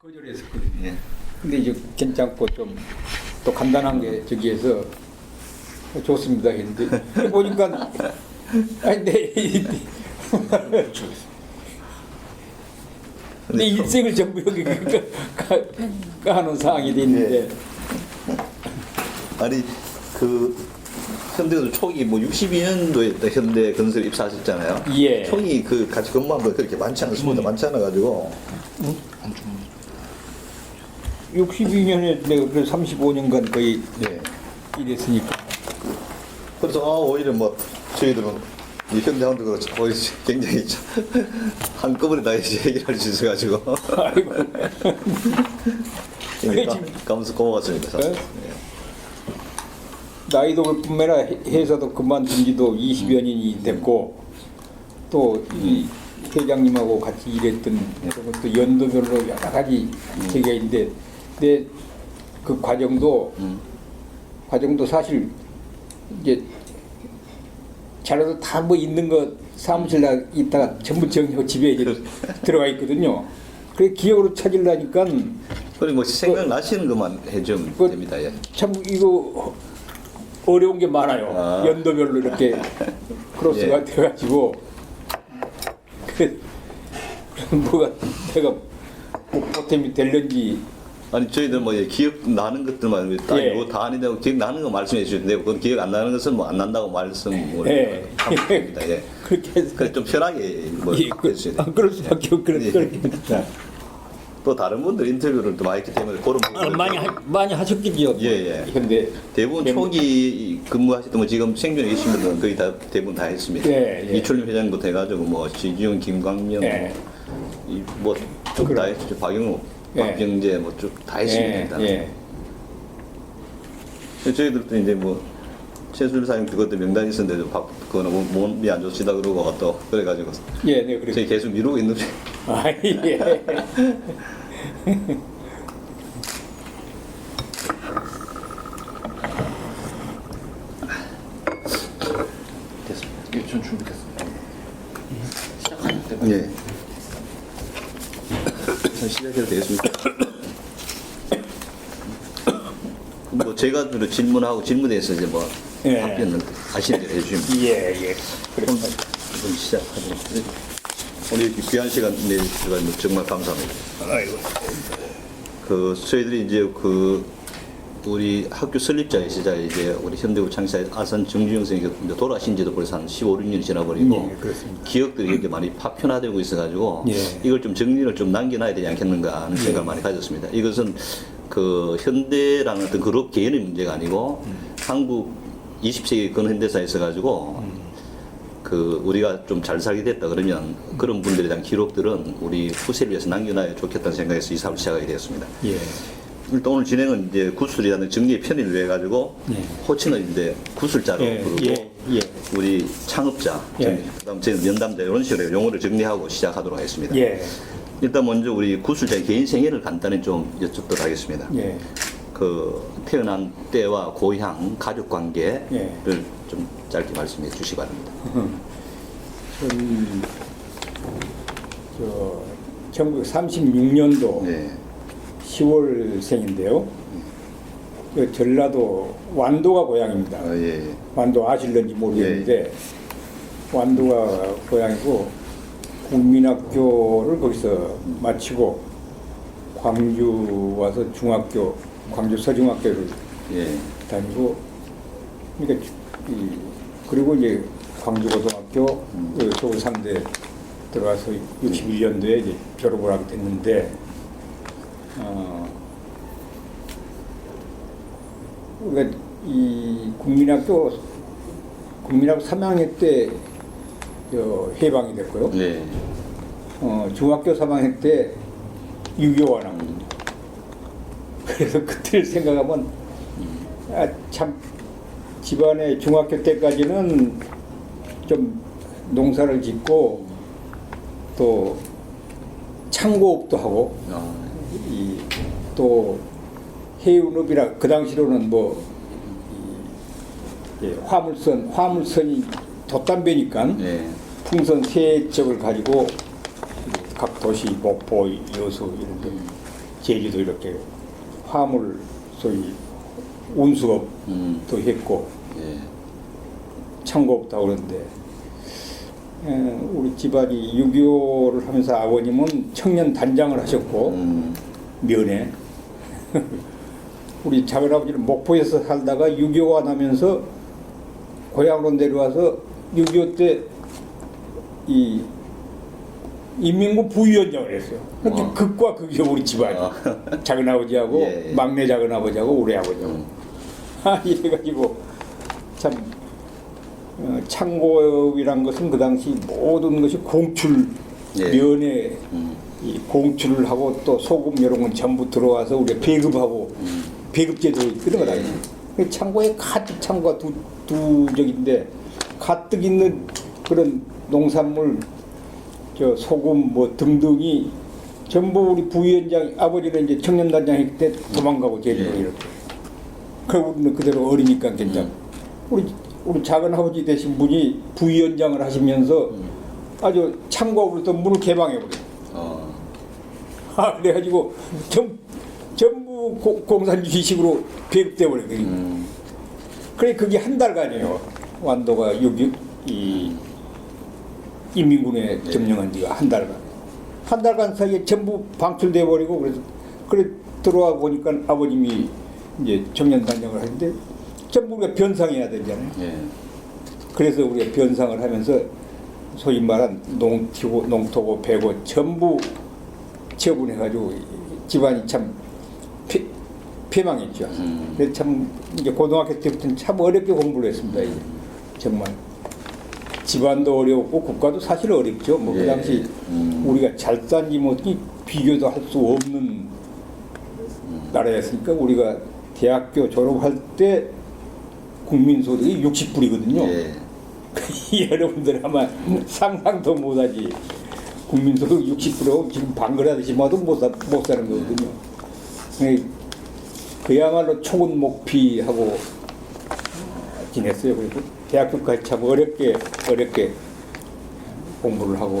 거절했었거든요. 예. 근데 이제 괜찮고 좀 또 간단한 게 저기에서 좋습니다 했는데 보니까 아니 내 일생을 전부 여기 하는 상황이 돼 있는데 아니 그 현대건설 초기 뭐 62년도에 현대 건설 입사하셨잖아요. 예. 초기 그 같이 근무한 분 그렇게 많지 않습니다. 많지 않아 가지고 62년에 내가 그래서 35년간 거의 네. 일했으니까 그래서 오히려 뭐 저희들은 이 현대한도 그렇지 오히려 굉장히 한꺼번에 다 이제 얘기할 수 있어가지고 아이고 그러니까 감사 고맙습니다. 사실. 네? 나이도 그뿐만 아니라 회사도 그만둔 지도 20여 년이 됐고 또 이 회장님하고 같이 일했던 또 연도별로 여러 가지 얘기가 있는데 근데 그 과정도 사실 이제 잘해도 다 뭐 있는 거 사무실 있다가 전부 정리하고 집에 이제 들어가 있거든요. 그래 기억으로 찾으려니까 그리고 뭐 생각나시는 것만 해주면 됩니다. 예. 참 이거 어려운 게 많아요. 아. 연도별로 이렇게 크로스가 예. 돼가지고 그 뭐가 내가 뭐 보탬이 될는지 아니 저희들 뭐 기억 나는 것들만 딱 예. 이거 다 아닌데 기억 나는 거 말씀해 주시는데 그건 기억 안 나는 것은 뭐 안 난다고 말씀을 예. 하면 됩니다. 예. 그렇게 해서 그래 좀 편하게 뭐 예, 해주셔야 돼요. 그럴 수밖에 없고 예. 그렇습니다. 또 다른 분들 인터뷰를 또 많이 했기 때문에 그런 부분들 많이 하셨겠죠. 예, 예. 현대 대부분 초기 근무하셨던 분 지금 생존에 계신 분들은 거의 다 대부분 다 했습니다. 예, 예. 이철림 회장부터 해가지고 뭐 지지훈, 김광명 예. 뭐쭉 다 했죠. 박영욱, 예. 박병재 뭐 쭉 다 했습니다. 예. 저희들도 이제 뭐 최순실 사장 그것도 명단이 있었는데 그거는 몸이 안 좋시다 그러고 또 그래가지고 예, 네, 그래요. 저희 계속 미루고 있는데 아, 예. 됐습니다. 예, 전 준비됐습니다. 시작하면 됩니다. 예. 자, 시작해도 되겠습니까? 뭐 제가 주로 질문하고 질문에 대해서 이제 뭐 예. 답변을 하시는 대로 해주시면 예, 예. 그래. 좀 시작하도록 하겠습니다. 오늘 이렇게 귀한 시간 내주셔서 정말 감사합니다. 아이고. 그 저희들이 이제 그 우리 학교 설립자이시자 이제 우리 현대우 창시자 아산 정주영 선생님이 이제 돌아가신 지도 벌써 한 15, 16년이 지나버리고 예, 그렇습니다. 기억들이 이렇게 많이 파편화되고 있어가지고 예. 이걸 좀 정리를 좀 남겨놔야 되지 않겠는가 하는 생각을 많이 가졌습니다. 이것은 그 현대라는 어떤 그룹 개연의 문제가 아니고 한국 20세기 근현대사에 있어가지고 그 우리가 좀 잘 살게 됐다 그러면 그런 분들에 대한 기록들은 우리 후세를 위해서 남겨놔야 좋겠다는 생각에서 이 사업을 시작하게 되었습니다. 예. 일단 오늘 진행은 이제 구술이라는 정리의 편의를 위해 가지고 예. 호칭은 이제 구술자로 예, 부르고 예, 예. 우리 창업자, 예. 그다음 저는 연담자 이런 식으로 용어를 정리하고 시작하도록 하겠습니다. 예. 일단 먼저 우리 구술자의 개인 생애를 간단히 좀 여쭙도록 하겠습니다. 예. 그 태어난 때와 고향, 가족 관계를 예. 좀 짧게 말씀해 주시기 바랍니다. 저 1936년도 네. 10월생인데요. 그 전라도 완도가 고향입니다. 아, 예. 완도 아실는지 모르겠는데 완도가 고향이고 국민학교를 거기서 마치고 광주 와서 중학교, 광주 서중학교를 예. 다니고 그러니까 그리고 이제 광주고등학교 그 서울 3대 들어가서 61년도에 이제 졸업을 하게 됐는데 그러니까 이 국민학교 3학년 때 해방이 됐고요. 네. 중학교 3학년 때 6.25 완항. 그래서 그때를 생각하면 참 집안에 중학교 때까지는 좀 농사를 짓고 또 창고업도 하고 또 해운업이라 그 당시로는 뭐 화물선이 돛담배니까 네. 풍선 세 척을 가지고 각 도시 목포, 여수 이런 데 제주도 이렇게 화물 소위 운수업도 했고 예. 창고업도 그러는데 우리 집안이 6.25를 하면서 아버님은 청년 단장을 하셨고 면회 우리 작은아버지는 목포에서 살다가 6.25가 나면서 고향으로 내려와서 6.25 때 이 인민군 부위원장을 했어요. 그렇게 극과 극이죠 우리 집안이. 작은아버지하고 예, 예. 막내 작은아버지하고 우리 아버지하고. 이래가지고 참 창고업이란 것은 그 당시 모든 것이 공출 예. 면에 이 공출을 하고 또 소금 이런 건 전부 들어와서 우리가 배급하고 배급제도 그런 거 아니에요. 창고에 가득 창고가 두 적인데 가득 있는 그런 농산물 저 소금 뭐 등등이 전부 우리 부위원장 아버지는 이제 청년단장 했을 때 도망가고 제주도 이렇게. 그리고 우리는 그대로 어리니까 괜찮고 우리 작은 아버지 되신 분이 부위원장을 하시면서 아주 창고부터 문을 개방해버려요. 그래가지고 전부 공산주의식으로 배급돼버렸거든요. 그래 그게 한 달간이에요. 완도가 이 인민군에 점령한 지가 한 달간. 한 달간 사이에 전부 방출돼 버리고 그래 들어와 보니까 아버님이 이제 청년단장을 하는데 전부 우리가 변상해야 되잖아요. 예. 그래서 우리가 변상을 하면서 소위 말한 농토고 배고 전부 처분해가지고 집안이 참 폐망했죠. 그래서 참 이제 고등학교 때부터는 참 어렵게 공부를 했습니다. 이제. 정말 집안도 어려웠고 국가도 사실 어렵죠. 뭐 그 당시 우리가 잘 산지 뭐 비교도 할 수 없는 나라였으니까 우리가 대학교 졸업할 때 국민소득이 60불이거든요. 예. 여러분들 아마 상상도 못하지. 국민소득 60불이고 지금 방글라데시마도 못 사는 거거든요. 그야말로 초군목피하고 지냈어요. 그래서 대학교까지 참 어렵게 공부를 하고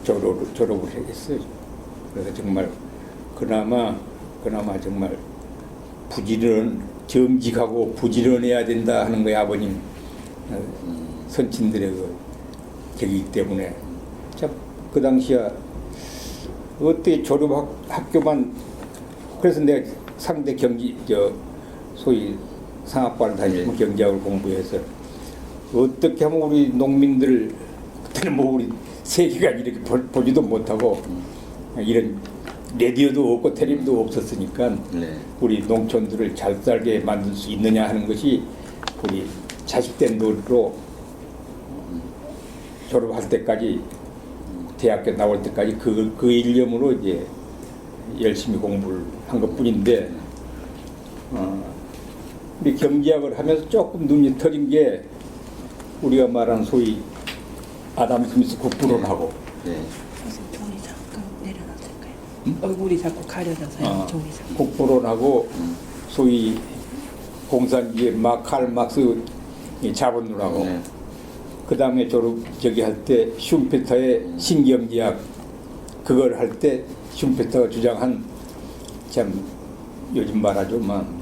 졸업을 했어요. 그래서 정말 그나마 정말 정직하고 부지런해야 된다 하는 거예요. 아버님 선친들의 그 격이기 때문에 참 그 당시야 어떻게 학교만 그래서 내가 상대 소위 상학과를 다니고 경제학을 공부해서 어떻게 하면 우리 농민들 그때는 뭐 우리 세계관 이렇게 보지도 못하고 이런 레디오도 없고 텔레비도 없었으니까 우리 농촌들을 잘 살게 만들 수 있느냐 하는 것이 우리 자식된 노릇으로 졸업할 때까지 대학교 나올 때까지 그 일념으로 이제 열심히 공부를 한 것뿐인데 우리 경제학을 하면서 조금 눈이 터진 게 우리가 말한 소위 아담 스미스 국부론하고 종이 잠깐 내려놔도 될까요? 얼굴이 자꾸 가려져서요. 종이 잠깐. 국부론하고 소위 공산주의 칼 막스 자본론하고 그 다음에 할 때 슈페터의 신경제학 그걸 할 때 슈페터가 주장한 참 요즘 말하죠만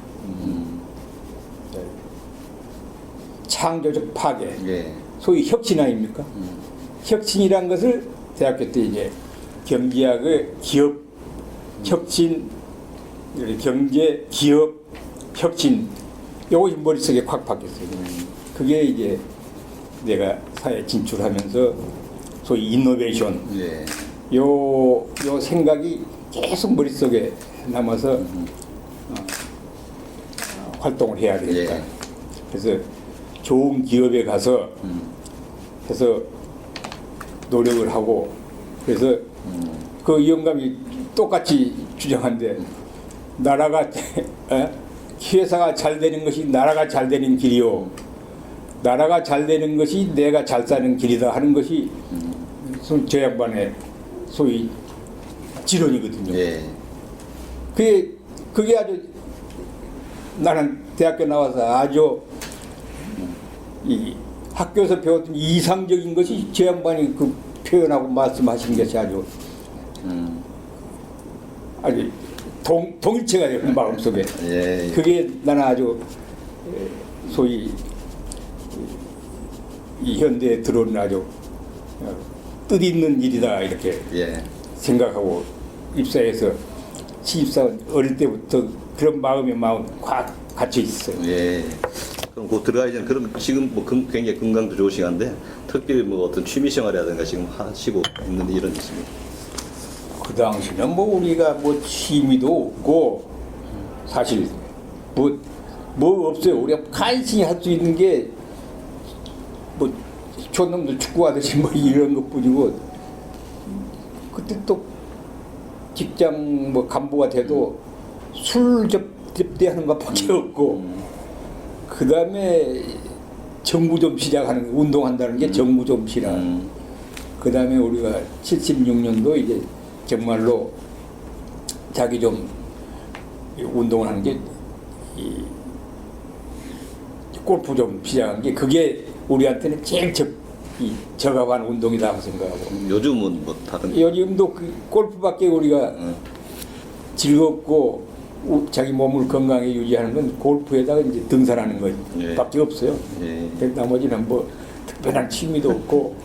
창조적 파괴 소위 혁신 아닙니까? 혁신이란 것을 대학교 때 이제 경제학의 기업 혁신 경제 기업 혁신 요것이 머릿속에 콱 박혔어요. 그게 이제 내가 사회 진출하면서 소위 이노베이션 요 생각이 계속 머릿속에 남아서 활동을 해야 되겠다. 그래서 좋은 기업에 가서 해서 노력을 하고 그래서 그 영감이 똑같이 주장한데 나라가 회사가 잘 되는 것이 나라가 잘 되는 길이요. 나라가 잘 되는 것이 내가 잘 사는 길이다 하는 것이 저 양반의 소위 지론이거든요. 그게 아주 나는 대학교 나와서 아주 이 학교에서 배웠던 이상적인 것이 저 양반이 그 표현하고 말씀하신 것이 아주 동일체가 돼요. 그 마음속에. 예. 그게 나는 아주 소위 이 현대에 들어오는 아주 뜻있는 일이다 이렇게 예. 생각하고 입사해서 신입사원 어릴 때부터 그런 마음 확 갇혀 있어요. 예. 그럼 그 들어가기 전에 그럼 지금 뭐 굉장히 건강도 좋으시간데 특별히 뭐 어떤 취미 생활이라든가 지금 하시고 있는 일은 있습니까? 그 당시는 뭐 우리가 뭐 취미도 없고 사실 뭐 없어요. 우리가 간신히 할 수 있는 게 뭐 촌놈들 축구하듯이 뭐 이런 것뿐이고 그때 또 직장 뭐 간부가 돼도 술 접대하는 것밖에 없고 그 다음에 정구점 시작하는 거, 운동한다는 게 정구점 시작. 그 다음에 우리가 76년도 이제 정말로 자기 좀 운동을 하는 게 이 골프 좀 시작한 게 그게 우리한테는 제일 적합한 운동이라고 생각하고 요즘은 뭐 다른 요즘도 그 골프밖에 우리가 즐겁고 자기 몸을 건강하게 유지하는 건 골프에다가 이제 등산하는 것밖에 없어요. 예. 나머지는 뭐 특별한 취미도 없고.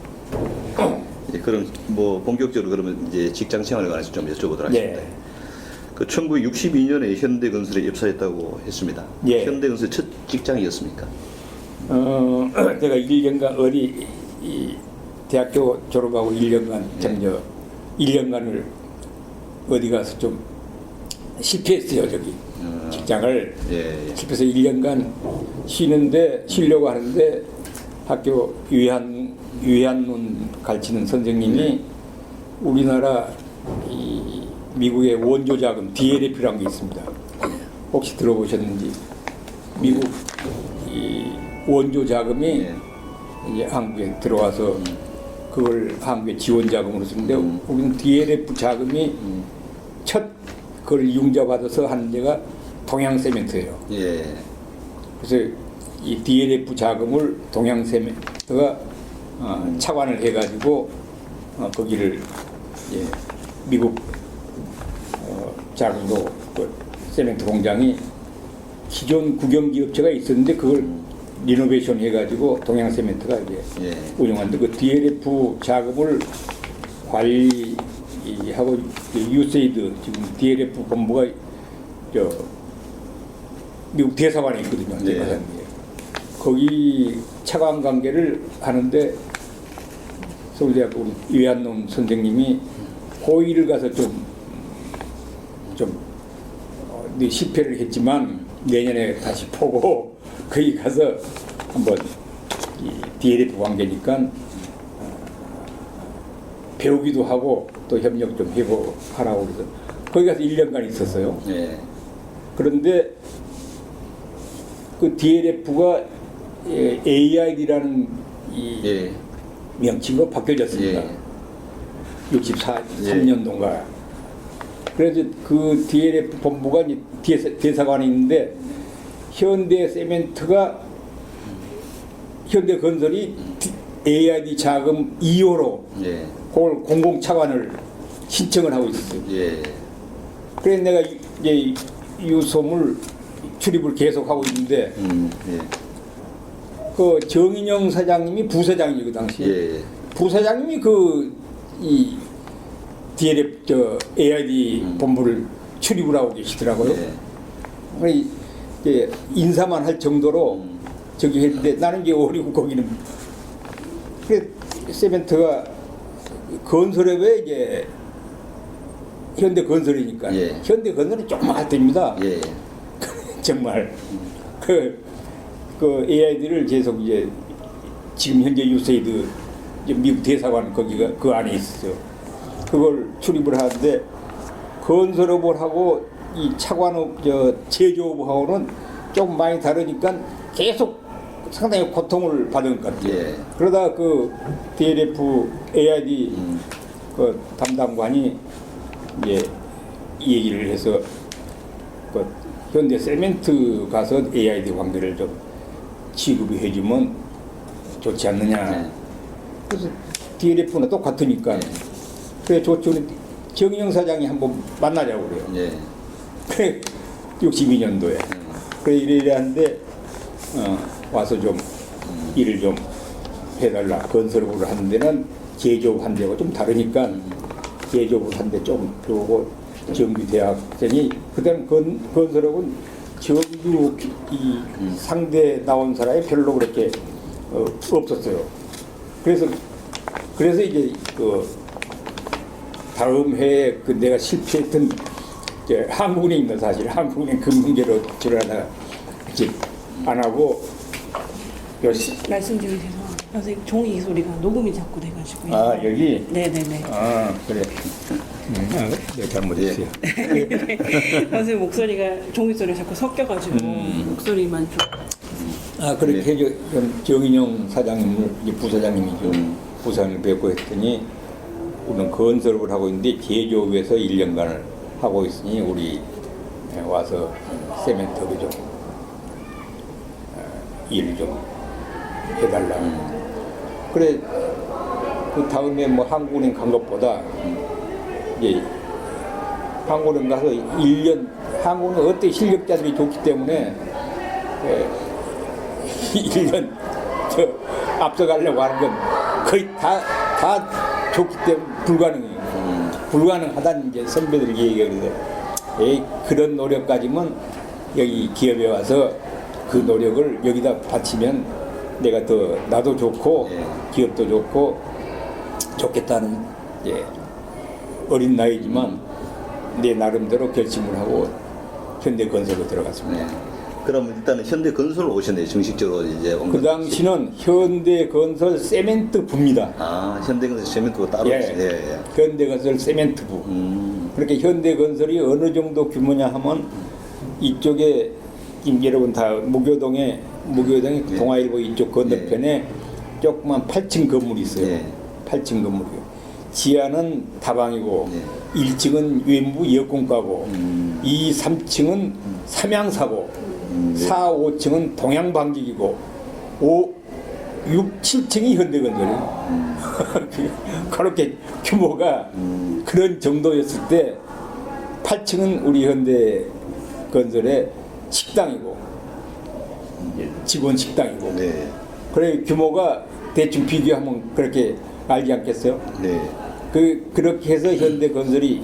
예, 그럼 뭐 본격적으로 그러면 이제 직장 생활에 관해서 좀 여쭤보도록 하겠습니다. 네. 그 1962년에 현대건설에 입사했다고 했습니다. 예. 현대건설 첫 직장이었습니까? 내가 1년간 이 대학교 졸업하고 1년간 저 1년간을 어디 가서 좀 실패했어요. 저기 직장을 예. 실패해서 1년간 쉬려고 하는데 학교 유해한론 가르치는 선생님이 우리나라 이 미국의 원조 자금 DLF라는 게 있습니다. 혹시 들어보셨는지 미국 이 원조 자금이 예. 이제 한국에 들어와서 그걸 한국에 지원 자금으로 쓰는데 우리는 DLF 자금이 첫 그걸 융자받아서 하는 데가 동양세멘트예요. 예. 그래서 이 DLF 자금을 동양세멘트가 차관을 해가지고 거기를 예, 미국 자금도 그 세멘트 공장이 기존 국영기업체가 있었는데 그걸 리노베이션 해가지고 동양세멘트가 이제 예. 운영하는데 그 DLF 자금을 관리하고 USAID 지금 DLF 본부가 저 미국 대사관에 있거든요. 예. 대사관에. 거기 차관 관계를 하는데 서울대학교 유해한론 선생님이 고의를 가서 네 실패를 했지만 내년에 다시 보고 거기 가서 한번 이 DLF 관계니까 배우기도 하고 또 협력 좀 하라고 그래서 거기 가서 1년간 있었어요. 예. 그런데 그 DLF가 AID라는 이 예. 명칭으로 바뀌어졌습니다. 예. 63년도인가. 그래서 그 DLF 본부가 이제 대사관에 있는데 현대건설이 AID 자금 2호로 예. 그걸 공공차관을 신청을 하고 있었어요. 예. 그래서 내가 이제 유소물 출입을 계속하고 있는데 예. 그 정인영 사장님이 부사장이고 당시에 예. 부사장님이 이 DLF AID 본부를 출입을 하고 계시더라고요. 예. 그래서 이제 인사만 할 정도로 저기 했는데 나는 이제 어리고 거기는 그래 세멘트가 건설업에 이제 현대건설이니까 예. 현대건설이 조그맣을 때입니다. 예. 정말 그 AID를 계속 이제 지금 현재 USAID 미국 대사관 거기가 그 안에 있었어요. 그걸 출입을 하는데 건설업을 하고 이 차관업 제조업하고는 좀 많이 다르니까 계속 상당히 고통을 받은 것 같아요. 예. 그러다 그 DLF AID 그 담당관이 이제 이 얘기를 해서 그 현대 세멘트 가서 AID 관계를 좀 취급을 해주면 좋지 않느냐. 네. 그래서 DLF는 똑같으니까. 그래 좋죠. 정영 사장이 한번 만나자고 그래요. 예. 그래 62년도에 그래 이래한데 와서 좀 일을 좀 해달라. 건설업을 하는 데는 제조업 한 데가 좀 다르니까 제조업을 한 데 좀 배우고 정규 대학생이 그다음 건설업은 정규 이 상대 나온 사람이 별로 그렇게 없었어요. 그래서 이제 그 다음 해에 그 내가 실패했던 이제 한국은행입니다. 사실 한국은행 금융계로 들어가다가 이제 안 하고 말씀 중에 죄송합니다. 선생님 종이 소리가 녹음이 자꾸 돼가지고. 아 여기 네네네. 아 그래 내가 잘못했어요. 선생님 목소리가 종이 소리가 자꾸 섞여가지고 목소리만 좀. 아 그렇게 해서 정인영 사장님을 이제 부사장님이죠. 부산을 뵙고 했더니 우리는 건설업을 하고 있는데 제조업에서 1년간을 하고 있으니 우리 와서 세멘트를 좀 일을 좀 해달라. 그래 그 다음에 뭐 한국은행 간 것보다 이제 한국은행 가서 1년 한국은 어때 실력자들이 좋기 때문에 1년 저 앞서가려고 하는 건 거의 다 좋기 때문에 불가능해요. 불가능하다는 이제 선배들 얘기가 그래서 그런 노력까지면 여기 기업에 와서 그 노력을 여기다 바치면 내가 더 나도 좋고 기업도 좋고 좋겠다는 어린 나이지만 내 나름대로 결심을 하고 현대건설로 들어갔습니다. 그럼 일단은 현대건설로 오셨네요. 정식적으로 이제 온 그 건. 당시는 현대건설 세멘트 부입니다. 아, 현대건설 세멘트가 따로 있어요. 예. 현대건설 세멘트 부. 그렇게 현대건설이 어느 정도 규모냐 하면 이쪽에 지금 여러분 다 무교동에 동아일보 이쪽 건너편에 조그만 8층 건물이 있어요. 8층 건물이요. 지하는 다방이고 1층은 외부 여권가고 2, 3층은 삼양사고 4, 5층은 동양방직이고 5, 6, 7층이 현대건설이에요. 그렇게 규모가 그런 정도였을 때 8층은 우리 현대건설의 식당이고 직원 식당이고 그래 규모가 대충 비교하면 그렇게 알지 않겠어요? 그렇게 해서 현대건설이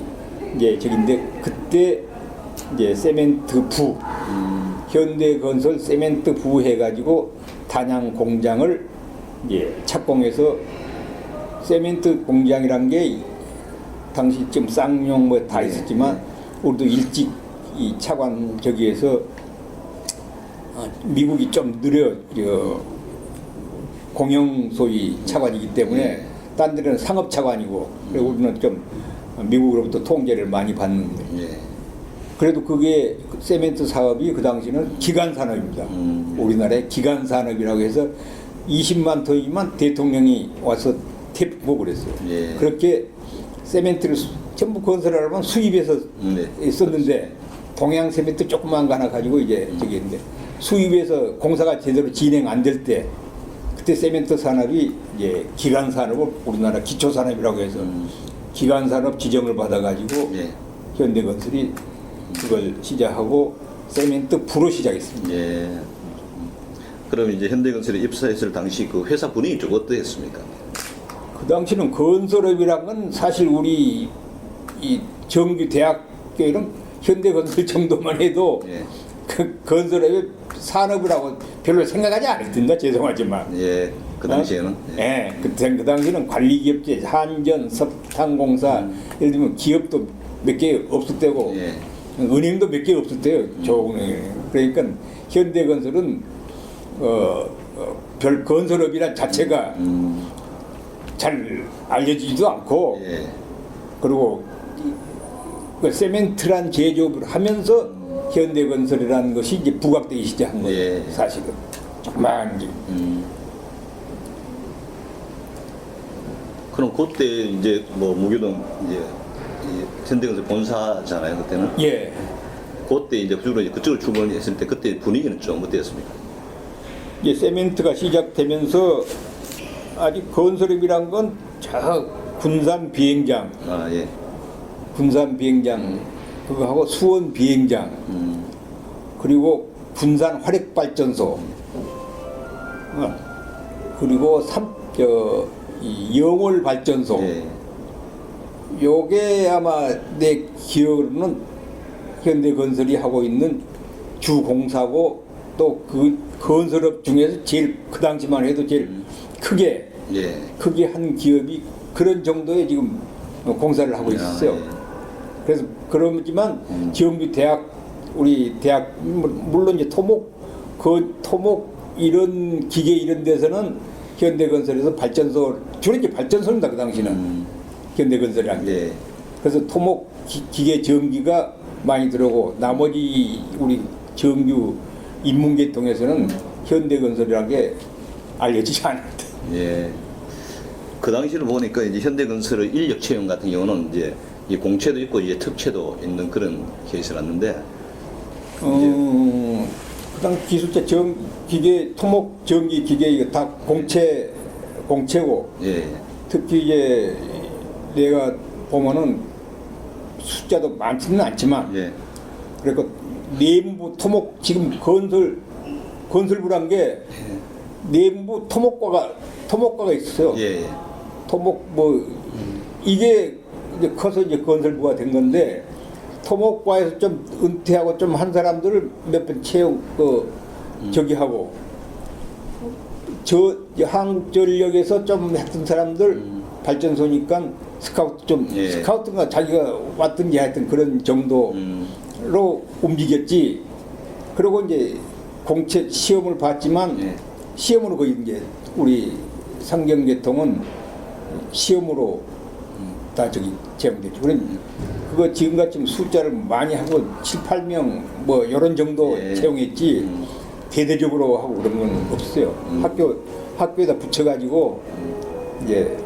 이제 저긴데 그때 이제 세멘트 부 현대건설 세멘트 부 해가지고 단양 공장을 이제 착공해서 세멘트 공장이란 게 당시 좀 쌍용 뭐 다 있었지만 우리도 일찍 이 차관 저기에서 미국이 좀 느려 공영 소위 차관이기 때문에 딴 데는 상업 차관이고 그리고 우리는 좀 미국으로부터 통제를 많이 받는데 그래도 그게 세멘트 사업이 그 당시는 기간 산업입니다. 우리나라의 기간 산업이라고 해서 20만 톤이면 대통령이 와서 태풍고 그랬어요. 그렇게 세멘트를 전부 건설하려면 수입해서 썼는데 동양 세멘트 조그만 거 하나 가지고 이제 저기 했는데 수입해서 공사가 제대로 진행 안 될 때 그때 세멘트 산업이 이제 기간 산업을 우리나라 기초 산업이라고 해서 기간 산업 지정을 받아가지고 현대건설이 그걸 시작하고 세멘트 부로 시작했습니다. 그럼 이제 현대건설에 입사했을 당시 그 회사 분위기 좀 어떠했습니까? 그 당시는 건설업이란 건 사실 우리 이 정규 대학교는 현대건설 정도만 해도 그 건설업의 산업이라고 별로 생각하지 않았습니다. 죄송하지만. 그 당시에는. 그 당시는 관리기업체, 한전, 석탄공사, 예를 들면 기업도 몇 개 없을 때고, 은행도 몇 개 없을 때요. 조은행. 그러니까 현대건설은 별 건설업이란 자체가 잘 알려지지도 않고, 그리고 그 세멘트란 제조업을 하면서 현대건설이라는 것이 이제 부각되기 시작한 거예요. 사실은 조그만 게. 그럼 그때 이제 뭐 무교동 이제 현대건설 본사잖아요 그때는. 그때 이제 주로 그쪽을 출근했을 때 그때 분위기는 좀 어땠습니까? 이제 세멘트가 시작되면서 아직 건설업이란 건 저 군산 비행장, 군산 비행장 그거하고 수원 비행장 그리고 군산 화력발전소 그리고 이 영월 발전소 예. 요게 아마 내 기억으로는 현대건설이 하고 있는 주 공사고 또 그 건설업 중에서 제일 그 당시만 해도 제일 크게 한 기업이 그런 정도의 지금 공사를 하고 있었어요. 예. 그래서 그렇지만 지역비 대학 우리 대학 물론 이제 토목 이런 기계 이런 데서는 현대건설에서 발전소 주로 이제 발전소입니다. 그 당시는 현대건설이란 게. 예. 그래서 토목 기계 전기가 많이 들어오고 나머지 우리 정규 인문계통에서는 현대건설이라는 게 알려지지 않았다. 예. 그 당시를 보니까 이제 현대건설의 인력 채용 같은 경우는 이제 이 공채도 있고 이제 특채도 있는 그런 케이스였는데. 그당 기술자 기계 토목 전기 기계 이거 다 공채고 예. 특히 이제 내가 보면은 숫자도 많지는 않지만 예. 그러니까 내부 토목 지금 건설부란 게 내부 토목과가 있어요. 예. 토목 이게 이제 커서 이제 건설부가 된 건데 토목과에서 좀 은퇴하고 좀 한 사람들을 몇 번 채용 저기 하고 한국전력에서 좀 했던 사람들 발전소니까 스카우트가 자기가 왔든지 하여튼 그런 정도로 움직였지. 그리고 이제 공채 시험을 봤지만 시험으로 거의 이제 우리 상경계통은 시험으로 다 저기 채용됐죠. 그거 지금같이 숫자를 많이 하고 7, 8명 뭐 이런 정도 채용했지 대대적으로 하고 그런 건 없어요. 학교에다 붙여가지고 이제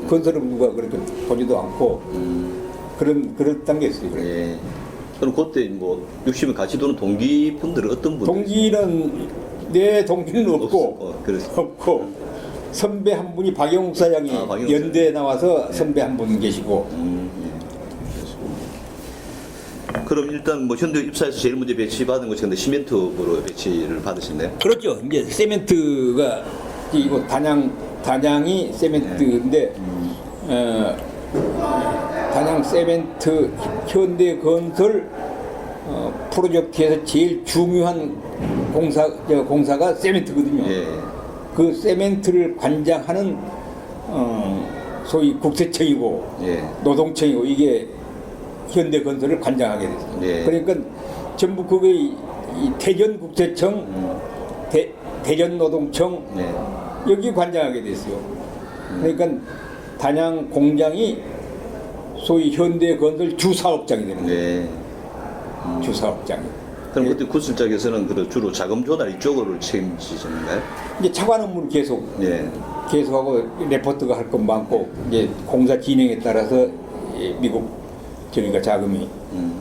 건설은 누가 그렇게 보지도 않고 그랬던 게 있어요. 예. 그럼 그때 뭐 60에 같이 도는 동기분들은 어떤 분들? 내 동기는 없고. 없고 선배 한 분이 박영욱 사장이 연대에 나와서 선배 한 분 계시고. 그럼 일단 뭐 현대 입사해서 제일 먼저 배치받은 것이 근데 시멘트로 배치를 받으셨네요. 그렇죠. 이제 세멘트가 이거 단양이 세멘트인데 단양 세멘트 현대건설 프로젝트에서 제일 중요한 공사가 세멘트거든요. 예. 그 세멘트를 관장하는 소위 국세청이고 노동청이고 이게 현대건설을 관장하게 됐어요. 예. 그러니까 전부 그게 이 대전국세청, 대전노동청 여기 관장하게 됐어요. 그러니까 단양 공장이 소위 현대건설 주사업장이 되는 거예요. 주사업장. 그럼 그때 구슬장에서는 주로 자금 조달 이쪽으로 책임지셨나요? 이제 차관 업무를 계속하고 레포트가 할 건 많고 이제 공사 진행에 따라서 미국 저기가 자금이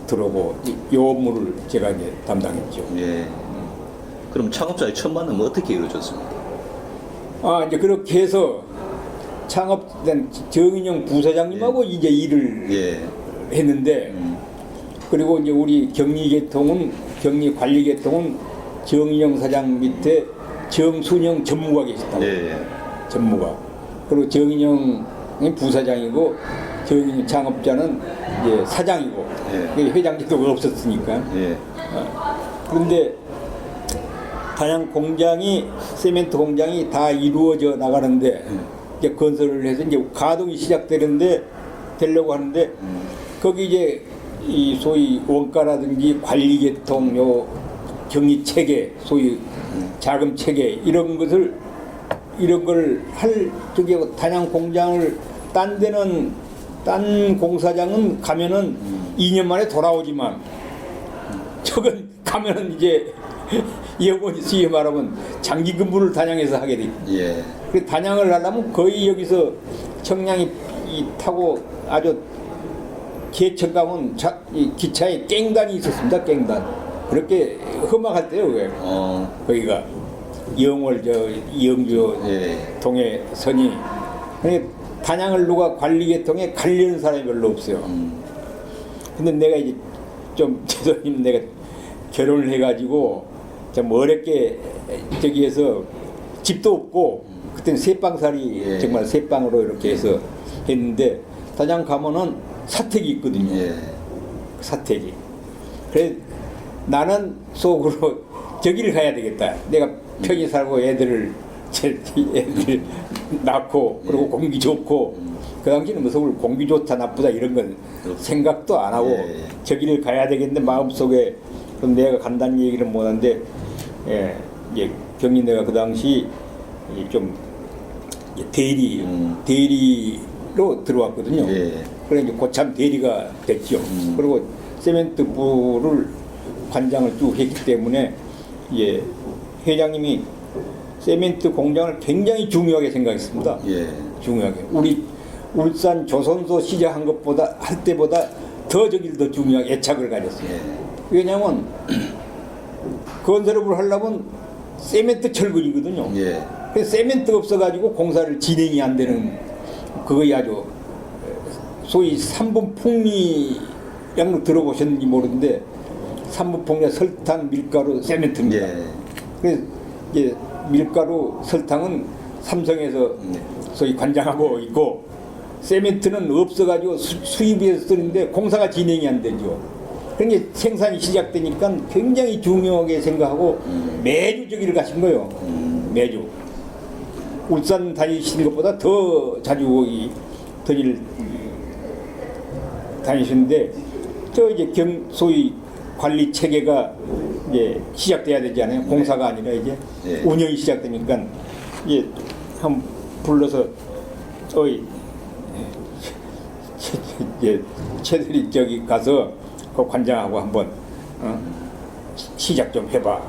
들어오고 이 업무를 제가 이제 담당했죠. 예. 그럼 창업자의 첫 만남은 어떻게 이루어졌습니까? 이제 그렇게 해서 창업된 정인영 부사장님하고 이제 일을 했는데 그리고 이제 우리 경리관리계통은 정인영 사장 밑에 정순영 전무가 계셨다. 전무가. 그리고 정인영이 부사장이고 정인영 창업자는 이제 사장이고 회장직도 없었으니까. 그런데 단양 공장이 세멘트 공장이 다 이루어져 나가는데 이제 건설을 해서 이제 가동이 되려고 하는데 거기 이제 이 소위 원가라든지 관리 계통 요 경리 체계 소위 자금 체계 이런 걸 할 저기 단양 공장을 딴 공사장은 가면은 2년 만에 돌아오지만 저건 가면은 이제 영원히 수위 말하면 장기 근무를 단양에서 하게 돼. 그 단양을 하려면 거의 여기서 청량이 타고 아주 개천 가면 기차에 깽단이 있었습니다. 깽단. 그렇게 험악할 때요. 왜? 거기가 영월 영주 근데 내가 이제 좀 죄송합니다. 내가 결혼을 해가지고 좀 어렵게 저기에서 집도 없고 그때는 새방살이 예. 정말 새방으로 이렇게 해서 했는데 단양 가면은 사택이 있거든요. 예. 사택이. 그래 나는 속으로 저기를 가야 되겠다. 내가 편히 살고 애들 낳고 그리고 공기 좋고 그 당시는 뭐 서울 공기 좋다 나쁘다 이런 건 생각도 안 하고 예. 저기를 가야 되겠는데 마음속에 그럼 내가 간다는 얘기를 못하는데 예, 이제 경리대가 그 당시 좀 대리로 들어왔거든요. 예. 그래 이제 고참 대리가 됐죠. 그리고 세멘트부를 관장을 쭉 했기 때문에 예, 회장님이 세멘트 공장을 굉장히 중요하게 생각했습니다. 예. 중요하게. 우리 울산 조선소 시작한 것보다 할 때보다 더 저기를 더 중요하게 애착을 가졌어요. 예. 왜냐하면 건설업을 하려면 세멘트 철근이거든요. 예. 그래서 세멘트 없어가지고 공사를 진행이 안 되는 그거이 아주 소위 삼분 풍미양 들어보셨는지 모르는데 삼분 풍미 설탕, 밀가루, 세멘트입니다. 예. 그래서 이제 밀가루, 설탕은 삼성에서 소위 관장하고 있고 세멘트는 없어가지고 수입해서 쓰는데 공사가 진행이 안 되죠. 그러니까 생산이 시작되니까 굉장히 중요하게 생각하고 매주 저기를 가신 거예요. 매주. 울산 다니시는 것보다 더 자주 이 더일 다니시는데 저 이제 소위 관리 체계가 이제 시작돼야 되잖아요. 공사가 아니라 이제 네. 운영이 시작되니까 이제 한 불러서 어이 채들이 저기 가서 그 관장하고 한번 시작 좀 해봐.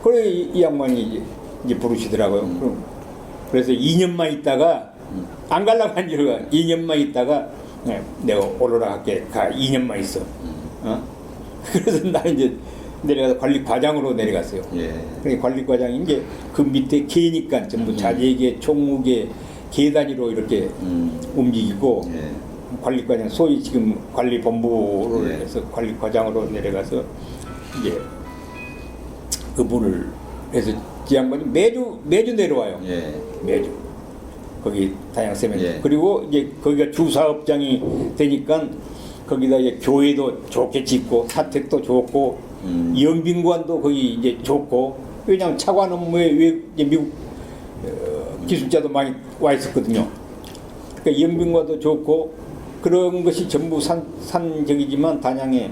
그래 이 양반이 이제 부르시더라고요. 그래서 2년만 있다가 안 가려고 한 줄가 2년만 있다가 내가 오로라 할게 가 2년만 있어. 그래서 나 이제 내려가서 관리과장으로 내려갔어요. 예. 그러니까 관리과장이 이제 그 밑에 계니까 전부 자재계, 총무계, 계 단위로 이렇게 움직이고 예. 관리과장 소위 지금 관리본부를 예. 해서 관리과장으로 내려가서 이제 그분을 해서 지 양반이 매주 내려와요. 예. 매주 거기 단양세멘트. 예. 그리고 이제 거기가 주사업장이 되니까 거기다 이제 교회도 좋게 짓고 사택도 좋고 영빈관도 거기 이제 좋고 왜냐하면 차관 업무에 이제 미국 기술자도 많이 와 있었거든요. 그러니까 영빈관도 좋고 그런 것이 전부 산 저기지만 단양에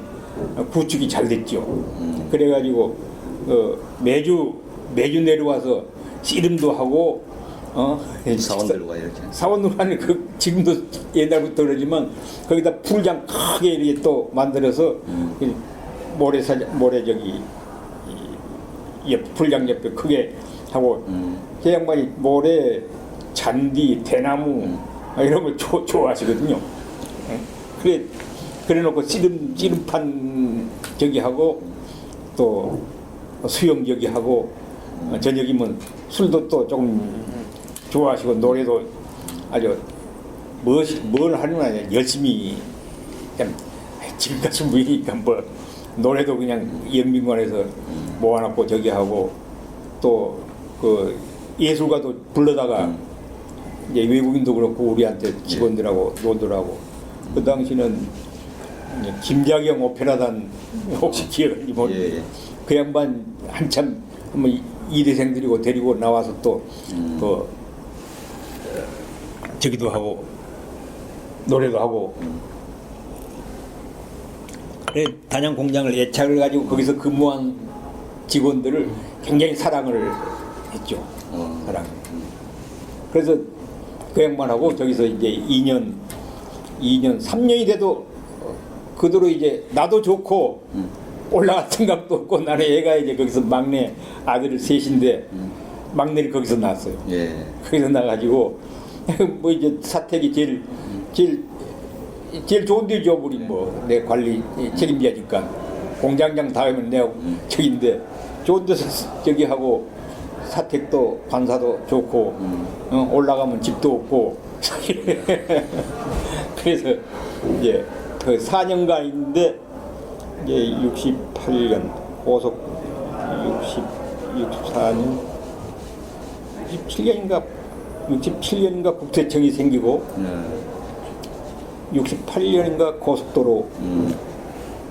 구축이 잘 됐죠. 그래가지고 매주 내려와서 씨름도 하고 사원들과 이렇게. 사원으로 하는 그 지금도 옛날부터 그러지만 거기다 풀장 크게 이렇게 또 만들어서 모래 저기 풀장 옆에 크게 하고 그 양반이 모래, 잔디, 대나무 이런 걸 좋아하시거든요. 그래놓고 씨름판 저기 하고 또 수영 저기 하고 저녁이면 술도 또 조금 좋아하시고 노래도 아주 뭘 하느냐 열심히 그냥 지금까지 무이니까 뭐 노래도 그냥 영빈관에서 모아놓고 저기 하고 또 그 예술가도 불러다가 이제 외국인도 그렇고 우리한테 직원들하고 노들하고 그 당시는 이제 김자경 오페라단 혹시 기억하는지 모르겠는데 예. 그 양반 한참 한번 이대생들이고 데리고 나와서 또 저기도 하고 노래도 하고 단양 공장을 애착을 가지고 거기서 근무한 직원들을 굉장히 사랑을 했죠. 사랑. 그래서 그 양반하고 저기서 이제 2년 3년이 돼도 그대로 이제 나도 좋고 올라갈 생각도 없고 나는 애가 이제 거기서 막내 아들 셋인데 막내를 거기서 낳았어요. 예. 거기서 나가지고 뭐 이제 사택이 제일 좋은 데죠. 우리 뭐 내 관리 책임자니까 공장장 다음은 내가 저기인데 좋은 데서 저기 하고 사택도 관사도 좋고 올라가면 집도 없고 그래서 이제 그 4년간인데 이제 68년 고속 64년 67년인가 국세청이 생기고 68년인가 고속도로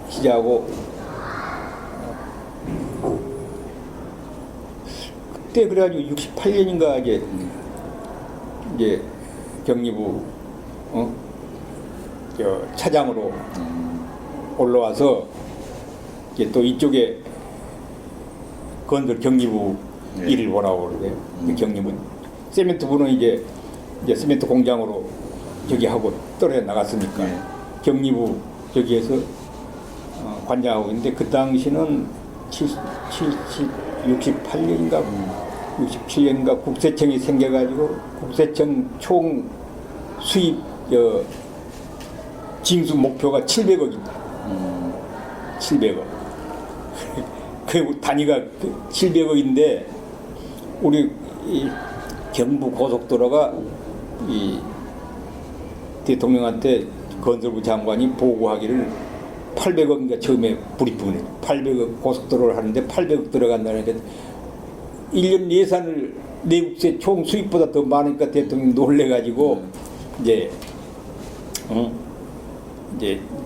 시작하고 그때 그래가지고 68년인가 이제 경리부 저 차장으로 올라와서 이제 또 이쪽에 건설 경리부 일을 보라고 그러고요. 그 경리부 세멘트부는 이제 시멘트 공장으로 저기 하고 떨어져 나갔으니까 경리부 저기에서 관장하고 있는데 그 당시는 68년인가 67년인가 국세청이 생겨가지고 국세청 총 수입 징수 목표가 700억입니다. 700억. 그 단위가 700억인데 우리 이 경부 고속도로가 이 대통령한테 건설부 장관이 보고하기를 800억인가 처음에 불입분에 800억 고속도로를 하는데 800억 들어간다는데 1년 예산을 내국세 총 수입보다 더 많으니까 대통령이 놀래가지고 이제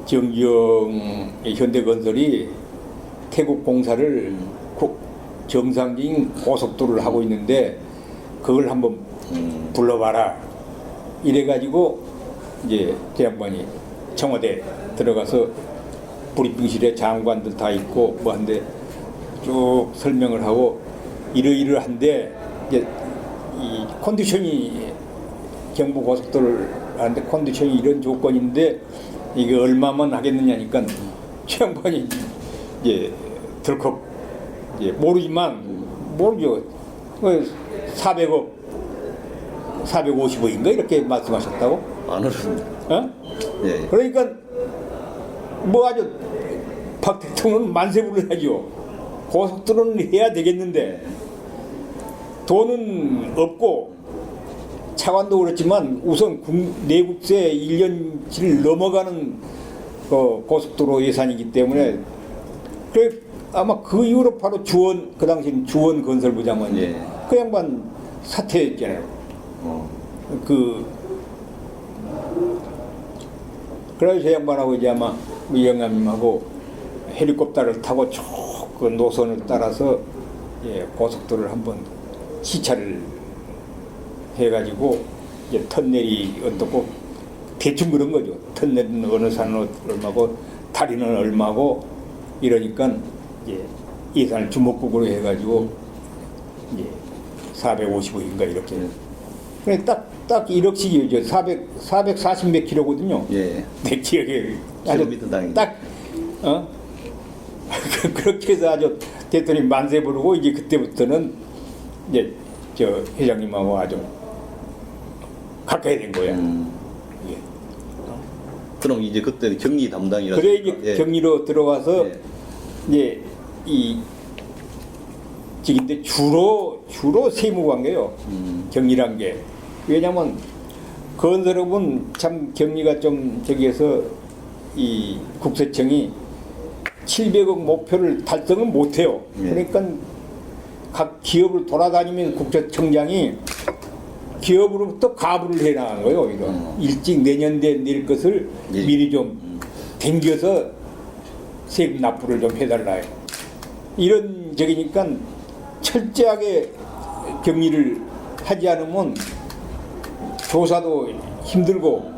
정기영 현대건설이 태국 공사를 정상적인 고속도로를 하고 있는데 그걸 한번 불러봐라 이래가지고 이제 대양반이 청와대 들어가서 브리핑실에 장관들 다 있고 뭐 한데 쭉 설명을 하고 이러이러한데 이제 이 컨디션이 경부 고속도로를 하는데 컨디션이 이런 조건인데 이게 얼마만 하겠느냐니까 최양반이 이제 덜컥 이제 모르지만 모르죠. 400억, 450억인가 이렇게 말씀하셨다고? 안 어렵습니다. 어? 예. 그러니까 뭐 아주 박 대통령은 만세부를 하죠. 고속도로는 해야 되겠는데 돈은 없고 차관도 그렇지만 우선 내국세 1년치를 넘어가는 고속도로 예산이기 때문에 그래 아마 그 이후로 바로 그 당시 주원 건설부 장관이 그 양반 사퇴했잖아요. 그래서 저 양반하고 이제 아마 영감님하고 헬리콥터를 타고 쭉 그 노선을 따라서 고속도로를 한번 시찰을 해가지고 이제 터널이 어떻고 대충 그런 거죠. 터널은 어느 산은 얼마고 다리는 얼마고 이러니까 이제 예산을 주먹국으로 해가지고 이제 450억인가 이렇게. 그래 딱 1억씩이죠. 440몇 킬로거든요. 예. 내 기억에 킬로미터 당이. 딱 그렇게 해서 아주 대통령이 만세 부르고 이제 그때부터는 이제 저 회장님하고 아주 가까이 된 거야. 예. 그럼 이제 그때는 경리 담당이라. 그래 이제 경리로 들어가서 이제 이 직인데 주로 세무 관계요. 경리란 게 왜냐면 건설업은 참 경리가 좀 저기에서 이 국세청이 700억 목표를 달성은 못해요. 그러니까 각 기업을 돌아다니면 국세청장이 기업으로부터 가부를 해나가는 거예요. 오히려 일찍 내년도에 낼 것을 미리 좀 당겨서 세금 납부를 좀 해달라 해요. 이런 적이니까 철저하게 격리를 하지 않으면 조사도 힘들고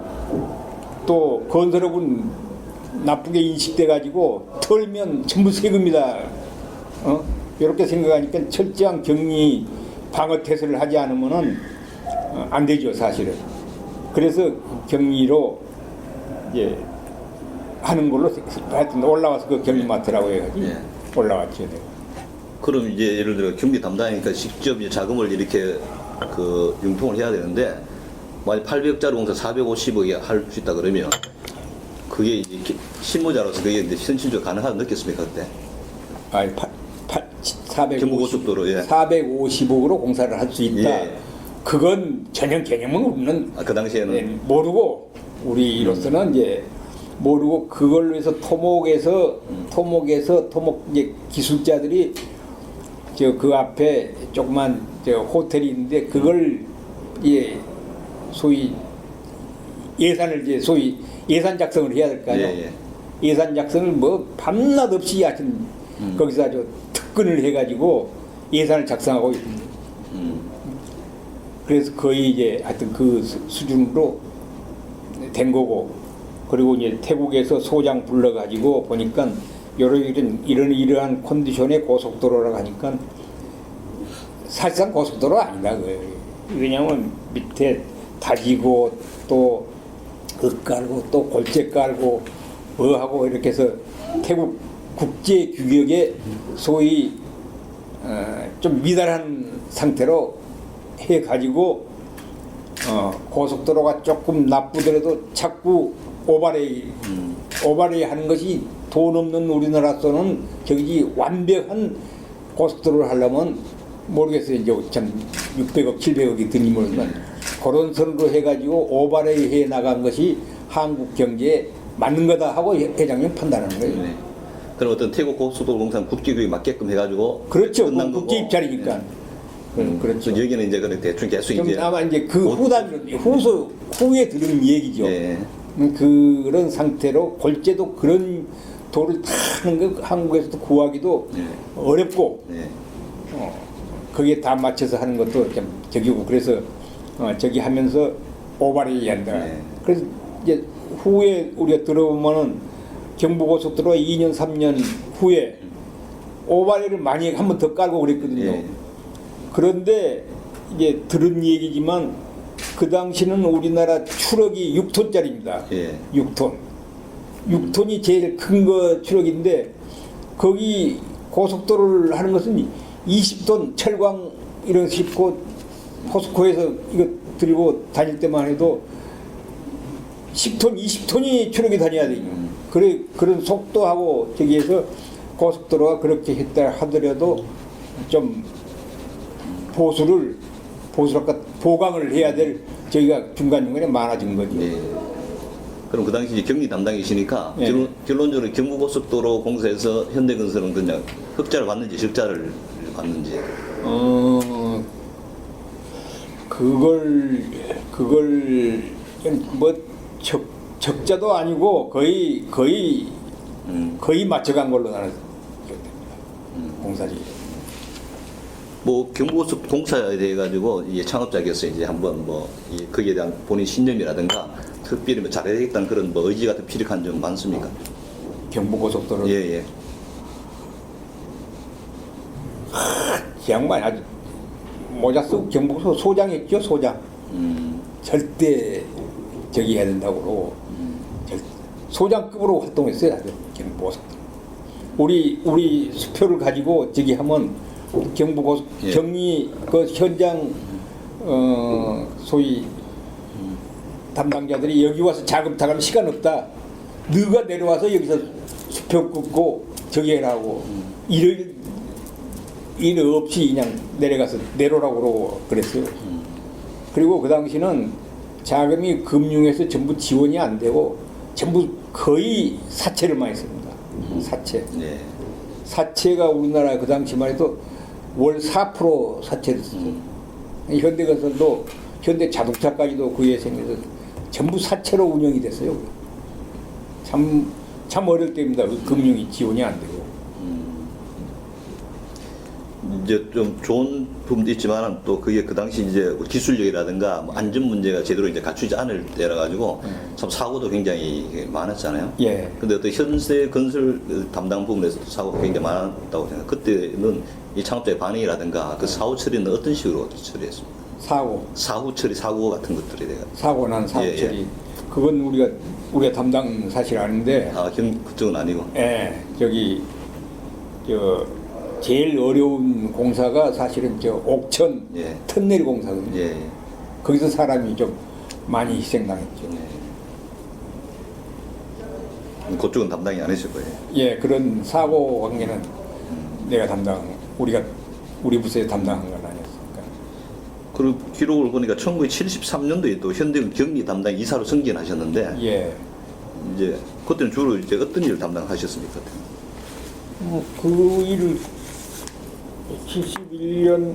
또 건설업은 나쁘게 인식돼 가지고 털면 전부 세금이다. 이렇게 생각하니까 철저한 격리 방어 태세를 하지 않으면은 안 되죠, 사실은. 그래서 격리로 이제 하는 걸로 하여튼 올라와서 그 격리 맡으라고 해가지고 올라왔죠. 그럼 이제 예를 들어 경비 담당이니까 직접 이제 자금을 이렇게 그 융통을 해야 되는데 만약 800억짜리 공사 450억에 할 수 있다 그러면 그게 이제 실무자로서 그게 이제 현실적으로 가능하다고 느꼈습니까 그때? 아니 450, 경부고속도로 450억으로 공사를 할 수 있다. 그건 전혀 개념은 없는. 그 당시에는 모르고 우리로서는 이제 모르고 그걸로 해서 토목에서 토목 이제 기술자들이 저 그 앞에 조그만 저 호텔이 있는데 그걸 예 소위 예산을 이제 소위 예산 작성을 해야 될 거 아니에요. 예, 예. 예산 작성을 뭐 밤낮 없이 하여튼 거기서 아주 특근을 해가지고 예산을 작성하고 있습니다. 그래서 거의 이제 하여튼 그 수준으로 된 거고, 그리고 이제 태국에서 소장 불러가지고 보니까 이러한 컨디션의 고속도로라고 하니까 사실상 고속도로 아니다 그거예요. 왜냐하면 밑에 다지고 또 깔고 또 골재 깔고 뭐 하고 이렇게 해서 태국 국제 규격에 소위 좀 미달한 상태로 해 가지고 고속도로가 조금 나쁘더라도 자꾸 오버레이 하는 것이 돈 없는 우리나라에서는 저기 완벽한 고속도로를 하려면 모르겠어요. 이제 참 600억, 700억이 드니 모르지만 그런 선으로 해가지고 오버레이 해 나간 것이 한국 경제에 맞는 거다 하고 회장님 판단하는 거예요. 네. 그럼 어떤 태국 고속도로 공사는 국제규에 맞게끔 해가지고 그렇죠. 끝난 거고. 국제 입찰이니까. 그렇죠. 그래서 여기는 이제 그런 대충 계속 좀 이제 아마 이제 그 후에 들은 얘기죠. 예. 그런 상태로 골재도 그런 도를 타는 거 한국에서도 구하기도 예. 어렵고 예. 거기에 다 맞춰서 하는 것도 좀 저기고 그래서 저기 하면서 오버레이 한다. 예. 그래서 이제 후에 우리가 들어보면은 경부고속도로가 2년 3년 후에 오버레이를 많이 한 번 더 깔고 그랬거든요. 예. 그런데 이제 들은 얘기지만 그 당시는 우리나라 추력이 6톤짜리입니다. 예. 6톤. 6톤이 제일 큰 거 추력인데 거기 고속도로를 하는 것은 20톤 철광 이런 싣고 포스코에서 이거 들고 다닐 때만 해도 10톤, 20톤이 추력이 다녀야 돼요. 그래 그런 속도하고 저기에서 고속도로가 그렇게 했다 하더라도 좀 보수랄까 보강을 해야 될 저희가 중간중간에 많아진 거죠. 예. 그럼 그 당시 이제 경리 담당이시니까 예. 결론적으로 경부고속도로 공사에서 현대건설은 그냥 흑자를 받는지 적자를 받는지. 그걸 뭐 적자도 아니고 거의 맞춰간 걸로 나는 기억됩니다. 공사지. 뭐 경부고속 공사에 대해 가지고 이제 창업자께서 이제 한번 뭐 거기에 대한 본인 신념이라든가 특별히 뭐 잘해야겠다는 그런 뭐 의지 같은 피력한 점 많습니까? 경부고속도로 예예. 이 양반이 아주 모자 쓰고 경북서 소장했죠. 소장. 절대 저기 해야 된다고 그러고 소장급으로 활동했어요. 아주 경부고속도로. 우리 수표를 가지고 저기 하면 경부고속 예. 경리 그 현장 소위 담당자들이 여기 와서 작업 다 가면 시간 없다. 너가 내려와서 여기서 수표 끊고 저기 해라고 일 없이 그냥 내려가서 내려오라고 그러고 그랬어요. 그리고 그 당시는 자금이 금융에서 전부 지원이 안 되고 전부 거의 사채를 많이 씁니다. 사채. 예. 사채가 우리나라 그 당시만 해도 월 4% 사채를 썼어요. 현대건설도 현대자동차까지도 그에 생겨서 전부 사채로 운영이 됐어요. 참 어려울 때입니다. 그 금융이 지원이 안 되고. 이제 좀 좋은 부분도 있지만 또 그게 그 당시 이제 기술력이라든가 뭐 안전 문제가 제대로 이제 갖추지 않을 때라 가지고 참 사고도 굉장히 많았잖아요. 예. 근데 또 현대 건설 담당 부분에서도 사고가 굉장히 많았다고 생각. 그때는 이 창업자의 반응이라든가 그 사후 처리는 어떤 식으로 처리했습니까? 사후 처리 사고 같은 것들에 대해. 사고 난 사후 예, 처리. 예. 그건 우리가 담당 사실 아는데. 그쪽은 아니고. 예. 저기 제일 어려운 공사가 사실은 옥천 예. 터널 공사거든요. 예. 거기서 사람이 좀 많이 희생당했죠. 그쪽은 담당이 아니실 거예요. 예, 그런 사고 관계는 내가 우리 부서에 담당한 건 아니었으니까. 그리고 기록을 보니까 1973년도에 또 현대 경리 담당 이사로 승진하셨는데 예. 이제 그때는 주로 이제 어떤 일을 담당하셨습니까? 그 일을 71년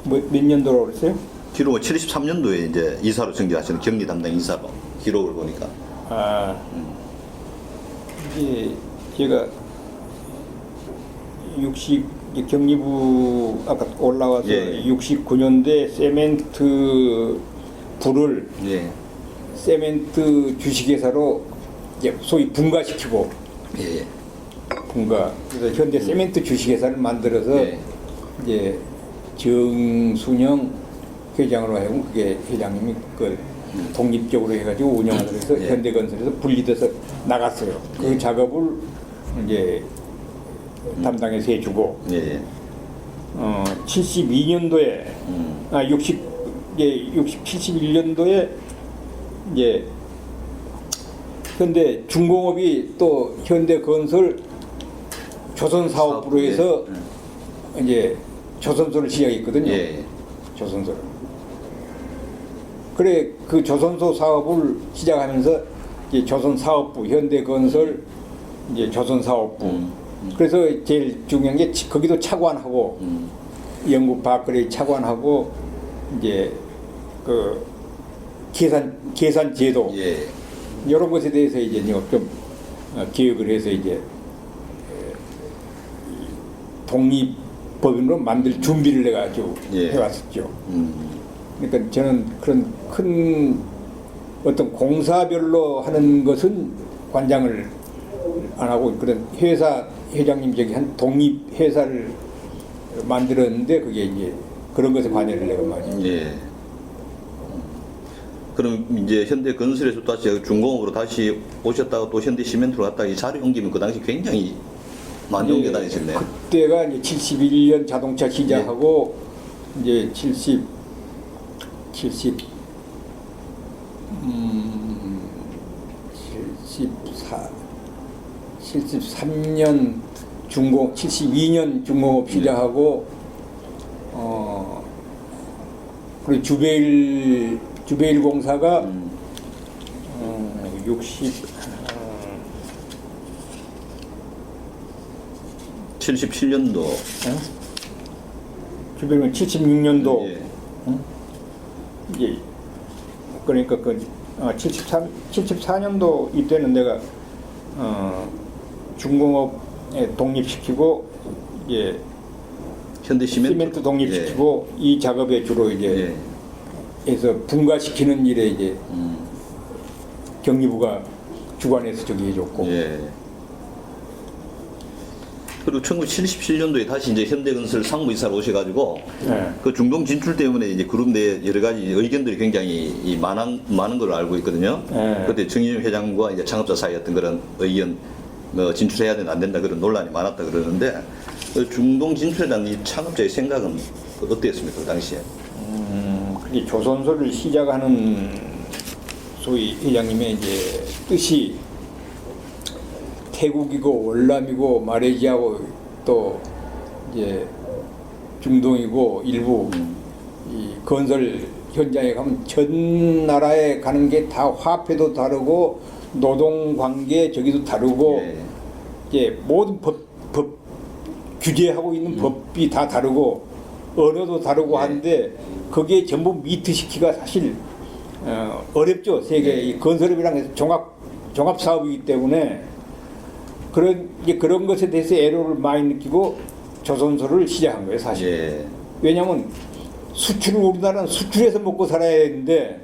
몇 년도라고 그랬어요? 기록은 73년도에 이제 이사로 승진하시는 격리 담당 이사로 기록을 보니까. 이제 제가 60 이제 격리부 아까 올라와서 예. 69년도에 세멘트 부를 예. 세멘트 주식회사로 이제 소위 분가시키고 예. 분가. 그래서 현대 세멘트 주식회사를 만들어서 예. 이제 정순영 회장으로 하여금 그게 회장님이 그 독립적으로 해가지고 운영하도록 해서 예. 현대건설에서 분리돼서 나갔어요. 그 작업을 이제 담당해서 해주고 예. 72년도에 71년도에 이제 현대 중공업이 또 현대건설 조선사업부로 해서 이제 조선소를 시작했거든요. 예. 조선소를. 그래 그 조선소 사업을 시작하면서 이제 조선사업부, 현대건설, 이제 조선사업부. 그래서 제일 중요한 게 거기도 차관하고 영국 바크레이 차관하고 이제 그 계산 제도 예. 이런 것에 대해서 이제 좀 기획을 해서 이제 독립법인으로 만들 준비를 해가지고 예. 해왔었죠. 그러니까 저는 그런 큰 어떤 공사별로 하는 것은 관장을 안 하고 그런 회사 회장님 저기 한 독립 회사를 만들었는데 그게 이제 그런 것에 관여를 내가 많이. 예. 그럼 이제 현대건설에서 다시 중공업으로 다시 오셨다가 또 현대시멘트로 갔다가 이 자리 옮기면 그 당시 굉장히 많이 옮겨 다니셨네요. 그때가 이제 71년 자동차 시작하고 이제 73년 중공 72년 중공업 시작하고 그리고 주베일 공사가 77년도. 주베일은 76년도 예. 이제 그러니까 그 74년도 이때는 내가 중공업에 독립시키고 이제 시멘트 독립시키고 이 작업에 주로 이제 해서 분가시키는 일에 이제 격리부가 주관해서 저기 해줬고. 예. 그리고 1977년도에 다시 이제 현대건설 상무이사로 오셔가지고 네. 그 중동 진출 때문에 이제 그룹 내 여러 가지 의견들이 굉장히 많은 걸로 알고 있거든요. 네. 그때 정의용 회장과 이제 창업자 사이 어떤 그런 의견, 뭐 진출해야 된다 안 된다 그런 논란이 많았다 그러는데 그 중동 진출에 대한 이 창업자의 생각은 어땠습니까 그 당시에? 그게 조선소를 시작하는 소위 회장님의 이제 뜻이 태국이고 월남이고 말레이시아고 또 이제 중동이고 일부 이 건설 현장에 가면 전 나라에 가는 게 다 화폐도 다르고 노동 관계 저기도 다르고 예. 이제 모든 법 규제하고 있는 법이 다 다르고 언어도 다르고 한데 그게 전부 미트시키기가 사실 어렵죠. 세계 이 건설업이란 게 종합 사업이기 때문에 그런 것에 대해서 애로를 많이 느끼고 조선소를 시작한 거예요, 사실. 예. 왜냐하면 우리나라는 수출해서 먹고 살아야 되는데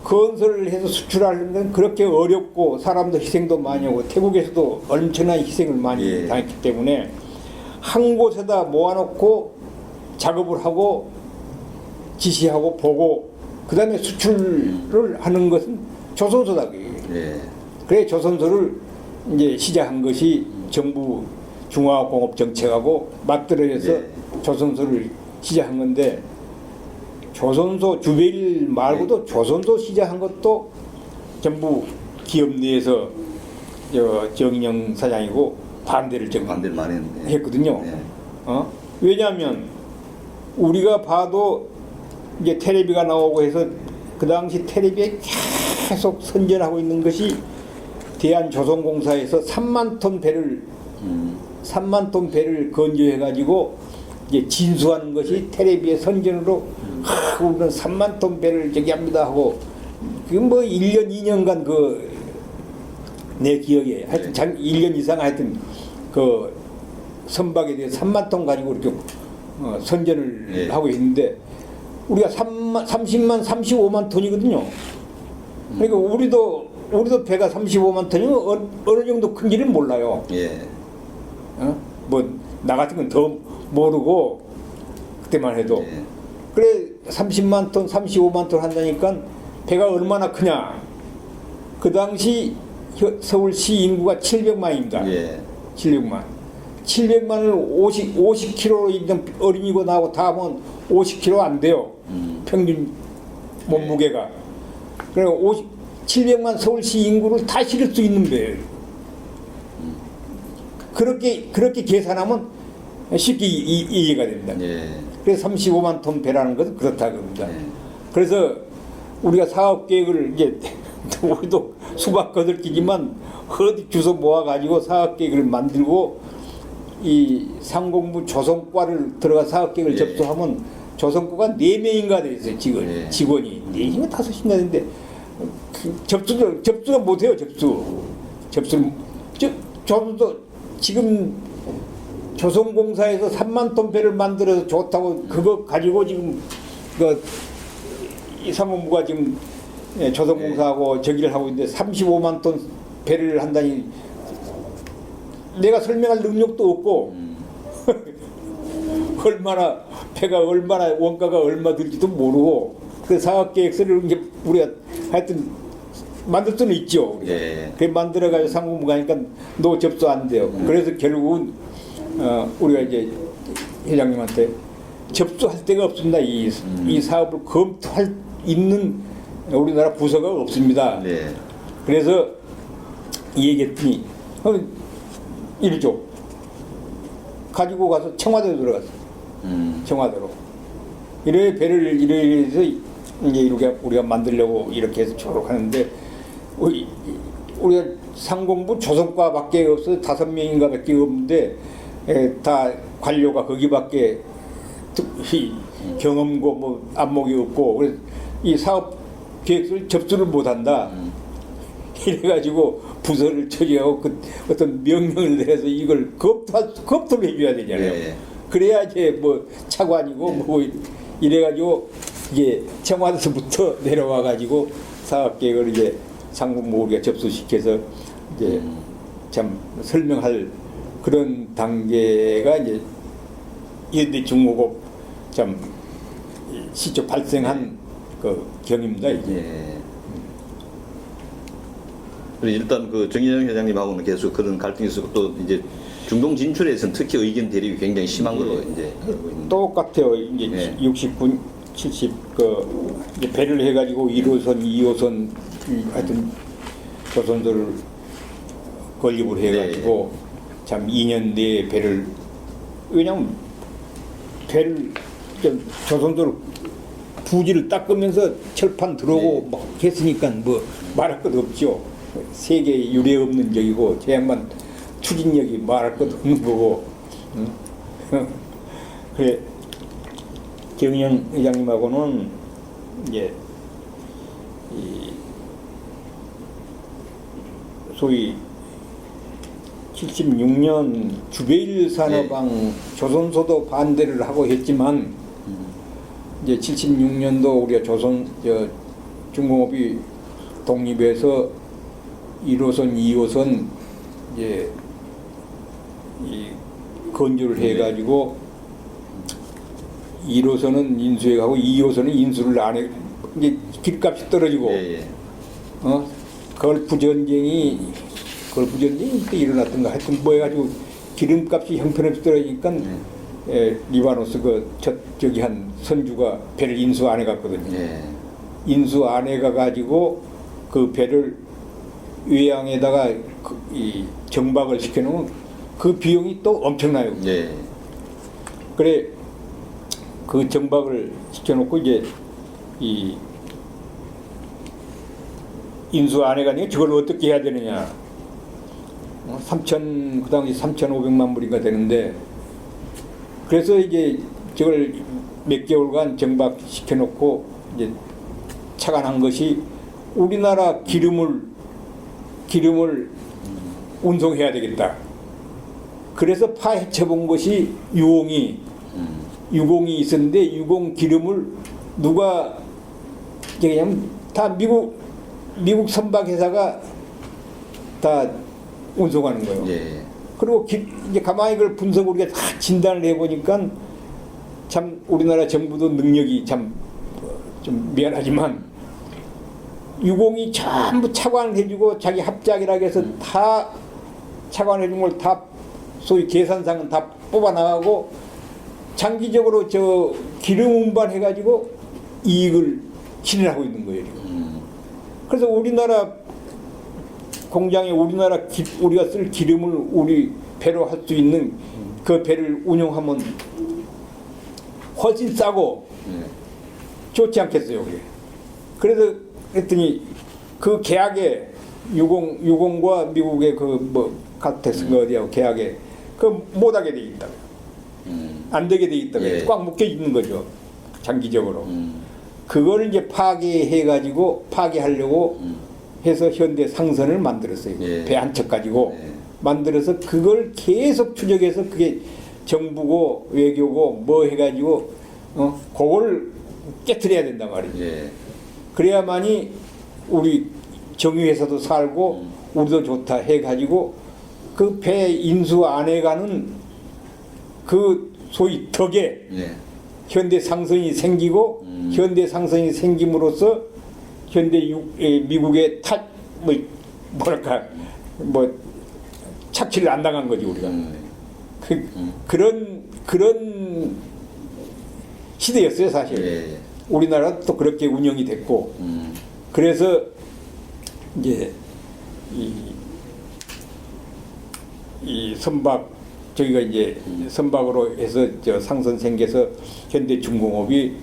건설을 해서 수출하는 건 그렇게 어렵고 사람도 희생도 많이 하고 태국에서도 엄청난 희생을 많이 당했기 때문에 한 곳에다 모아놓고 작업을 하고 지시하고 보고 그 다음에 수출을 하는 것은 조선소다. 예. 그래 조선소를 이제 시작한 것이 정부 중화공업정책하고 맞들어져서 조선소를 시작한 건데 조선소 주베일 말고도 조선소 시작한 것도 전부 기업 내에서 정인영 사장이고 반대를 좀 반대를 많이 했는데. 했거든요. 네. 왜냐하면 우리가 봐도 이제 텔레비가 나오고 해서 그 당시 텔레비에 계속 선전하고 있는 것이 대한조선공사에서 3만 톤 배를 3만 톤 배를 건조해 가지고 이제 진수하는 것이 텔레비의 선전으로 우리는 3만 톤 배를 저기 합니다 하고 그 뭐 1년 2년간 그 내 기억에 하여튼 1년 이상 하여튼 그 선박에 대해 3만 톤 가지고 이렇게 선전을 네. 하고 있는데 우리가 30만 35만 톤이거든요. 그러니까 우리도 배가 35만 톤이면 어느 정도 큰지는 몰라요. 예. 뭐 나 같은 건 더 모르고 그때만 해도 예. 그래 30만 톤 35만 톤 한다니까 배가 얼마나 크냐. 그 당시 서울시 인구가 700만입니다. 예. 700만을 50kg로 있는 어린이고 나하고 다 하면 50kg 안 돼요. 평균 몸무게가. 그래 700만 서울시 인구를 다 실을 수 있는 배예요. 그렇게 계산하면 쉽게 이해가 됩니다. 예. 그래서 35만 톤 배라는 것은 그렇다고 합니다. 예. 그래서 우리가 사업 계획을 이제 우리도 수박 거들끼지만 어디 주워 모아가지고 사업 계획을 만들고 이 상공부 조선과를 들어가 사업 계획을 예. 접수하면 조선과가 4명인가 돼 있어요. 예. 직원이 4인가 5인가 되는데 접수가 못해요. 접수를 저도 지금 조선공사에서 3만 톤 배를 만들어서 좋다고 그거 가지고 지금 이 상공부가 지금 조선공사하고 저기를 하고 있는데 35만 톤 배를 한다니 내가 설명할 능력도 없고 배가 얼마나 원가가 얼마 들지도 모르고 그 사업계획서를 이제 우리가 하여튼 만들 수는 있죠. 예. 그 만들어가지고 상공부 가니까 너 접수 안 돼요. 그래서 결국은 우리가 이제 회장님한테 접수할 데가 없습니다. 이 사업을 검토할 있는 우리나라 부서가 없습니다. 네. 그래서 얘기했더니 이리죠. 가지고 가서 청와대로 들어갔어. 청와대로. 이래 배를 이래 해서 이제 이렇게 우리가 만들려고 이렇게 해서 쭉 하는데 우리가 상공부 조선과밖에 없어서 5명인가 밖에 없는데 다 관료가 거기밖에 경험고 뭐 안목이 없고 그래서 이 사업 계획서를 접수를 못한다. 이래가지고 부서를 처리하고 어떤 명령을 내려서 이걸 검토를 해줘야 되잖아요. 네. 그래야 이제 뭐 차관이고 뭐 이래가지고 이게 청와대에서부터 내려와가지고 사업 계획을 이제 상공부 우리가 접수시켜서 이제 참 설명할 그런 단계가 이제 연대 중공업 참 시초 발생한 그 경입니다 이게. 예. 그리고 일단 그 정인영 회장님하고는 계속 그런 갈등이 있었고 또 이제 중동 진출에서는 특히 의견 대립이 굉장히 심한 걸로 이제 알고 있는데. 똑같아요. 이제 네. 69, 70 이제 배를 해가지고 1호선, 2호선 하여튼 조선소를 건립을 해가지고 참 2년 내에 배를 왜냐면 배를 조선소를 부지를 닦으면서 철판 들어오고 막 했으니까 뭐 말할 것 없죠. 세계 유례 없는 적이고 제 양반 추진력이 말할 것 없는 거고. 그래 정인영 회장님하고는 이제 이 소위 76년 주베일 산업왕 조선소도 반대를 하고 했지만 이제 76년도 우리가 중공업이 독립해서 1호선, 2호선 이제 이 건조를 해가지고 1호선은 인수해가고 2호선은 인수를 안 해. 이제 길값이 떨어지고 걸프 전쟁이 또 일어났던가 하여튼 뭐 해가지고 기름값이 형편없이 떨어지니까 리바노스 저기 한 선주가 배를 인수 안 해갔거든요. 인수 안 해가 가지고 그 배를 외양에다가 이 정박을 시켜놓으면 그 비용이 또 엄청나요. 예. 그래 그 정박을 시켜놓고 이제 이 인수 안해가 아니라 저걸 어떻게 해야 되느냐. 3천 그 당시 3,500만 불인가 되는데 그래서 이제 저걸 몇 개월간 정박 시켜놓고 이제 착안한 것이 우리나라 기름을 운송해야 되겠다. 그래서 파헤쳐 본 것이 유공이 있었는데 유공 기름을 누가 그냥 다 미국 선박 회사가 다 운송하는 거예요. 예. 그리고 이제 가만히 그걸 분석 우리가 다 진단을 해보니까 참 우리나라 정부도 능력이 참 좀 미안하지만 유공이 전부 차관을 해주고 자기 합작이라고 해서 다 차관해 준 걸 다 소위 계산상은 다 뽑아 나가고 장기적으로 저 기름 운반해가지고 이익을 실현하고 있는 거예요. 지금. 그래서 우리나라 공장에 우리가 쓸 기름을 우리 배로 할 수 있는 그 배를 운용하면 훨씬 싸고 좋지 않겠어요. 그게. 그래서 그랬더니 그 계약에 유공과 미국의 그 뭐 카텍스가 어디하고 계약에 그 못하게 돼 있다. 안 되게 돼 있다. 예. 꽉 묶여 있는 거죠. 장기적으로. 그걸 이제 파괴하려고 해서 현대 상선을 만들었어요. 예. 배 한 척 가지고 예. 만들어서 그걸 계속 추적해서 그게 정부고 외교고 뭐 해가지고 그걸 깨트려야 된단 말이죠. 예. 그래야만이 우리 정유회사도 살고 우리도 좋다 해가지고 그 배 인수 안에 가는 그 소위 덕에 예. 현대 상선이 생기고 현대 상선이 생김으로써 미국의 착취를 안 당한 거지 우리가. 그런 시대였어요 사실. 예. 우리나라도 또 그렇게 운영이 됐고 그래서 이제 이 선박 저희가 이제 선박으로 해서 저 상선 생겨서 현대중공업이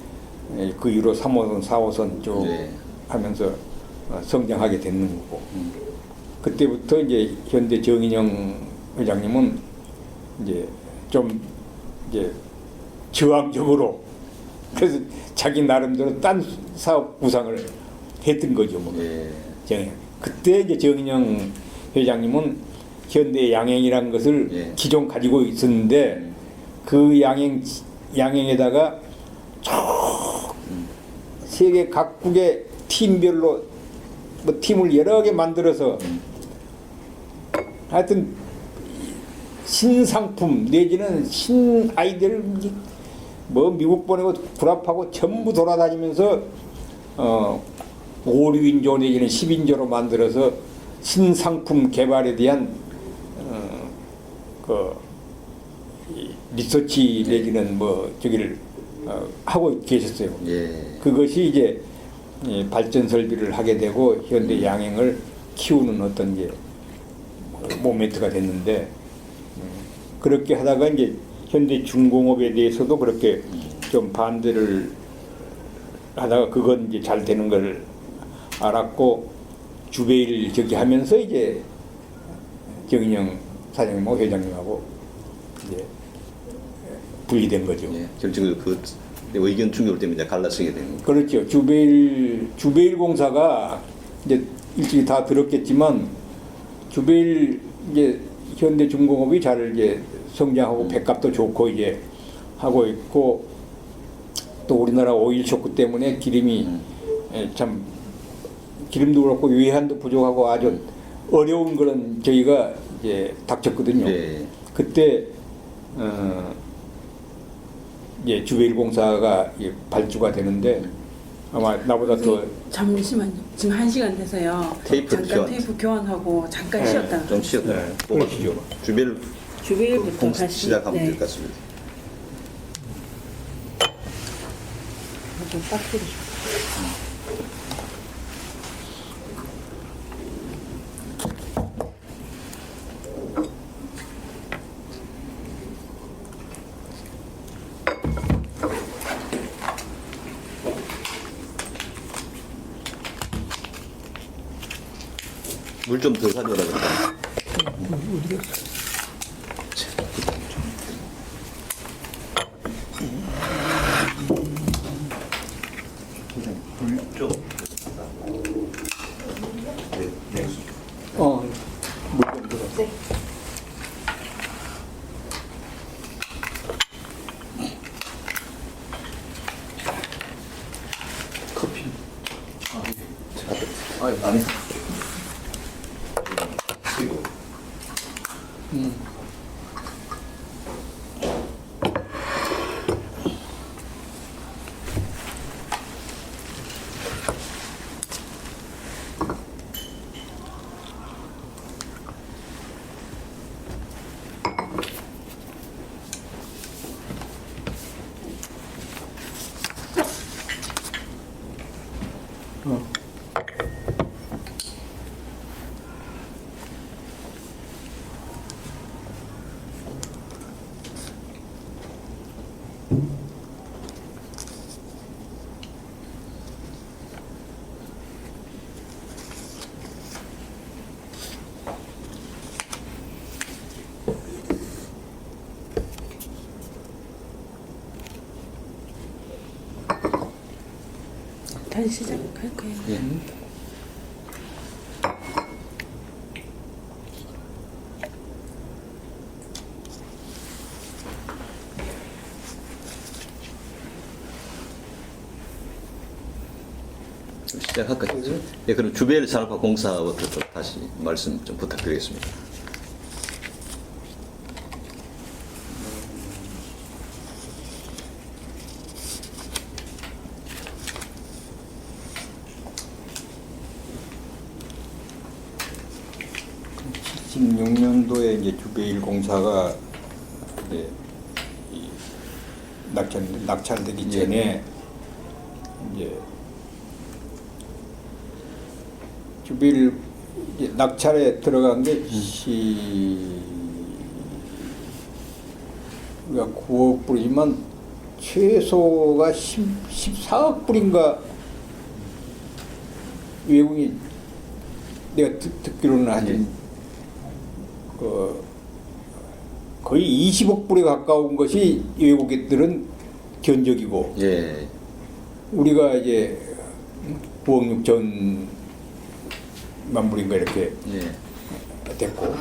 그 이후로 3호선, 4호선 쭉 네. 하면서 성장하게 됐는 거고 그때부터 이제 현대 정인영 회장님은 이제 좀 이제 저항적으로 그래서 자기 나름대로 딴 사업 구상을 했던 거죠. 뭐. 예. 그때 이제 정인영 회장님은 현대 양행이라는 것을 예. 기존 가지고 있었는데 그 양행에다가 세계 각국의 팀별로 뭐 팀을 여러 개 만들어서 하여튼 신상품 내지는 신 아이디어를 뭐 미국 보내고 구랍하고 전부 돌아다니면서 5, 6인조 내지는 10인조로 만들어서 신상품 개발에 대한 리서치 내지는 뭐 저기를 하고 계셨어요. 예. 그것이 이제 발전 설비를 하게 되고 현대 양행을 키우는 어떤 이제 모멘트가 됐는데 그렇게 하다가 이제 현대 중공업에 대해서도 그렇게 좀 반대를 하다가 그건 이제 잘 되는 걸 알았고 주베일 저기 하면서 이제 정인영 사장님하고 회장님하고 이제 분리된 거죠. 예. 결정적으로 그 의견 충돌 때문에 이제 갈라서게 되는 거죠. 그렇죠. 주베일 공사가 이제 일찍이 다 들었겠지만 주베일 이제 현대중공업이 잘 이제 성장하고 배값도 좋고 이제 하고 있고 또 우리나라 오일 쇼크 때문에 기름이 참 기름도 그렇고 외환도 부족하고 아주 어려운 그런 저희가 이제 닥쳤거든요. 예. 그때 이제 주베일 공사가 발주가 되는데 아마 나보다 더 잠시만요. 지금 1시간 돼서요. 테이프를 잠깐 교환. 테이프 교환하고 잠깐 쉬었다. 좀 쉬었다. 네, 그러시죠. 주벨 주베일부터 다시 시작하면 될 것 같습니다. 좀 빡세게. 물 좀 더 가져오라 그럴까? 좀. 물좀 들어. 커피. 아니. 그리고 다시 시작할까요? 예. 시작할까요? 예, 그럼 주벨 산업화 공사부터 좀 다시 말씀 좀 부탁드리겠습니다. 네. 76년도에 이제 주베일 공사가 이제 이 낙찰되기 전에 이제 주베일 이제 낙찰에 들어간 게 우리가 9억 불이지만 최소가 14억 불인가 외국인 내가 듣기로는 한 거의 20억 불에 가까운 것이 외국인들은 견적이고 예. 우리가 이제 9억 6천만 불인가 이렇게 예. 됐고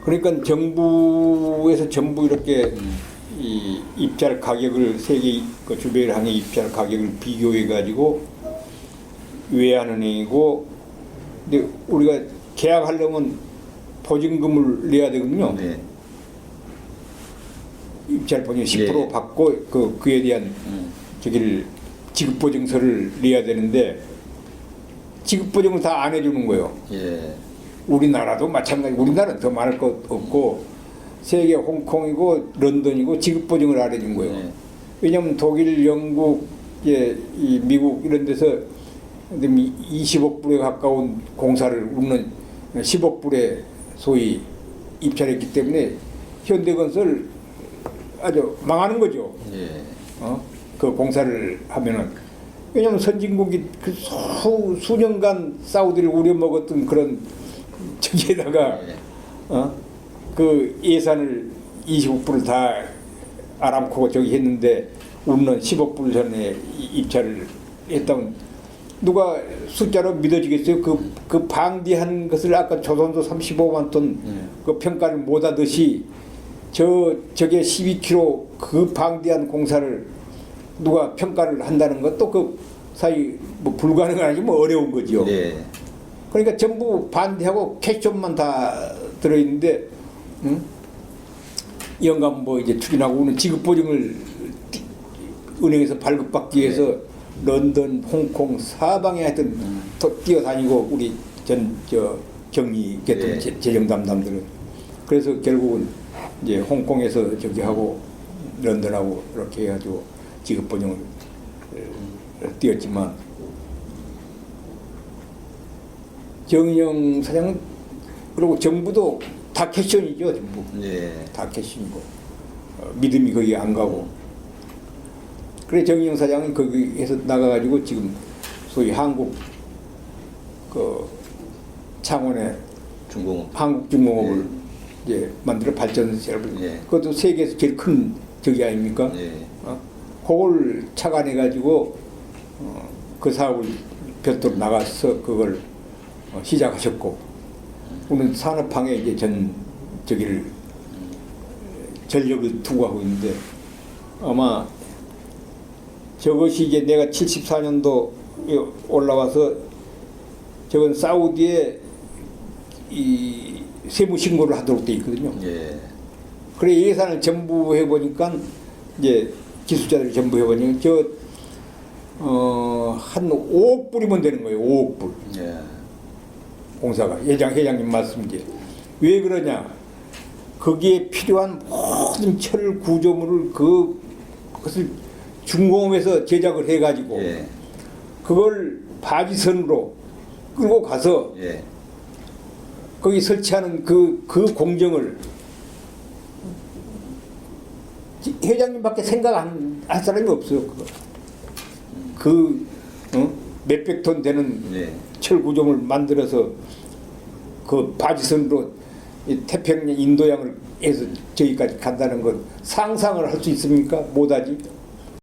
그러니까 정부에서 전부 이렇게 이 입찰 가격을 세계 그 주베일 항의 입찰 가격을 비교해 가지고 외하는 행위고 근데 우리가 계약하려면 보증금을 내야 되거든요. 네. 입찰 보증 10% 예. 받고 그에 대한 저기를 지급 보증서를 내야 되는데 지급 보증을 다 안 해주는 거예요. 예. 우리나라도 마찬가지. 우리나라는 더 많을 것 없고 세계 홍콩이고 런던이고 지급 보증을 안 해준 거예요. 네. 왜냐하면 독일, 영국, 이 미국 이런 데서 20억 불에 가까운 공사를 우리는 10억 불에 소위 입찰했기 때문에 현대건설 아주 망하는 거죠. 예. 그 공사를 하면은 왜냐하면 선진국이 그 수년간 사우디를 우려먹었던 그런 저기에다가 예. 그 예산을 20억 불을 다 아람코가 저기 했는데 우리는 10억 불 전에 입찰을 했다면 누가 숫자로 믿어지겠어요? 그 방대한 것을 아까 조선소 35만 톤 그 평가를 못 하듯이 저게 12km 그 방대한 공사를 누가 평가를 한다는 것도 그 사이 뭐 불가능은 아니지 뭐 어려운 거죠. 예. 그러니까 전부 반대하고 캐션만 다 들어있는데 연간 뭐 이제 추진하고 오는 지급 보증을 은행에서 발급받기 위해서 런던, 홍콩 사방에 하여튼 뛰어다니고 우리 경리 개통 재정 담당들은 그래서 결국은 이제 홍콩에서 저기 하고 런던하고 이렇게 해가지고 지급 보증을 뛰었지만 정인영 사장은 그리고 정부도 다 캐션이죠 전부. 예. 다 캐션이고 믿음이 거기 안 가고 그래 정인영 사장은 거기에서 나가가지고 지금 소위 한국 그 창원에 중공업. 한국중공업을 이제 만들어 발전시설을 예. 그것도 세계에서 제일 큰 저기 아닙니까? 예. 그걸 착안해 가지고 그 사업을 별도로 나가서 그걸 시작하셨고 오늘 산업항에 이제 전 저기를 전력을 투구하고 있는데 아마 저것이 이제 내가 74년도 올라와서 저건 사우디에 이 세무 신고를 하도록 돼 있거든요. 예. 그래 예산을 전부 해보니까 이제 기술자들이 전부 해보니까 한 5억 불이면 되는 거예요. 5억 불. 예. 공사가 회장님 말씀이지. 왜 그러냐? 거기에 필요한 모든 철 구조물을 그것을 중공업에서 제작을 해가지고 예. 그걸 바지선으로 끌고 가서 예. 거기 설치하는 그 공정을 회장님밖에 생각 안 할 사람이 없어요. 몇백 톤 되는 예. 철 구조물 만들어서 그 바지선으로 이 태평양 인도양을 해서 저기까지 간다는 건 상상을 할 수 있습니까? 못하지.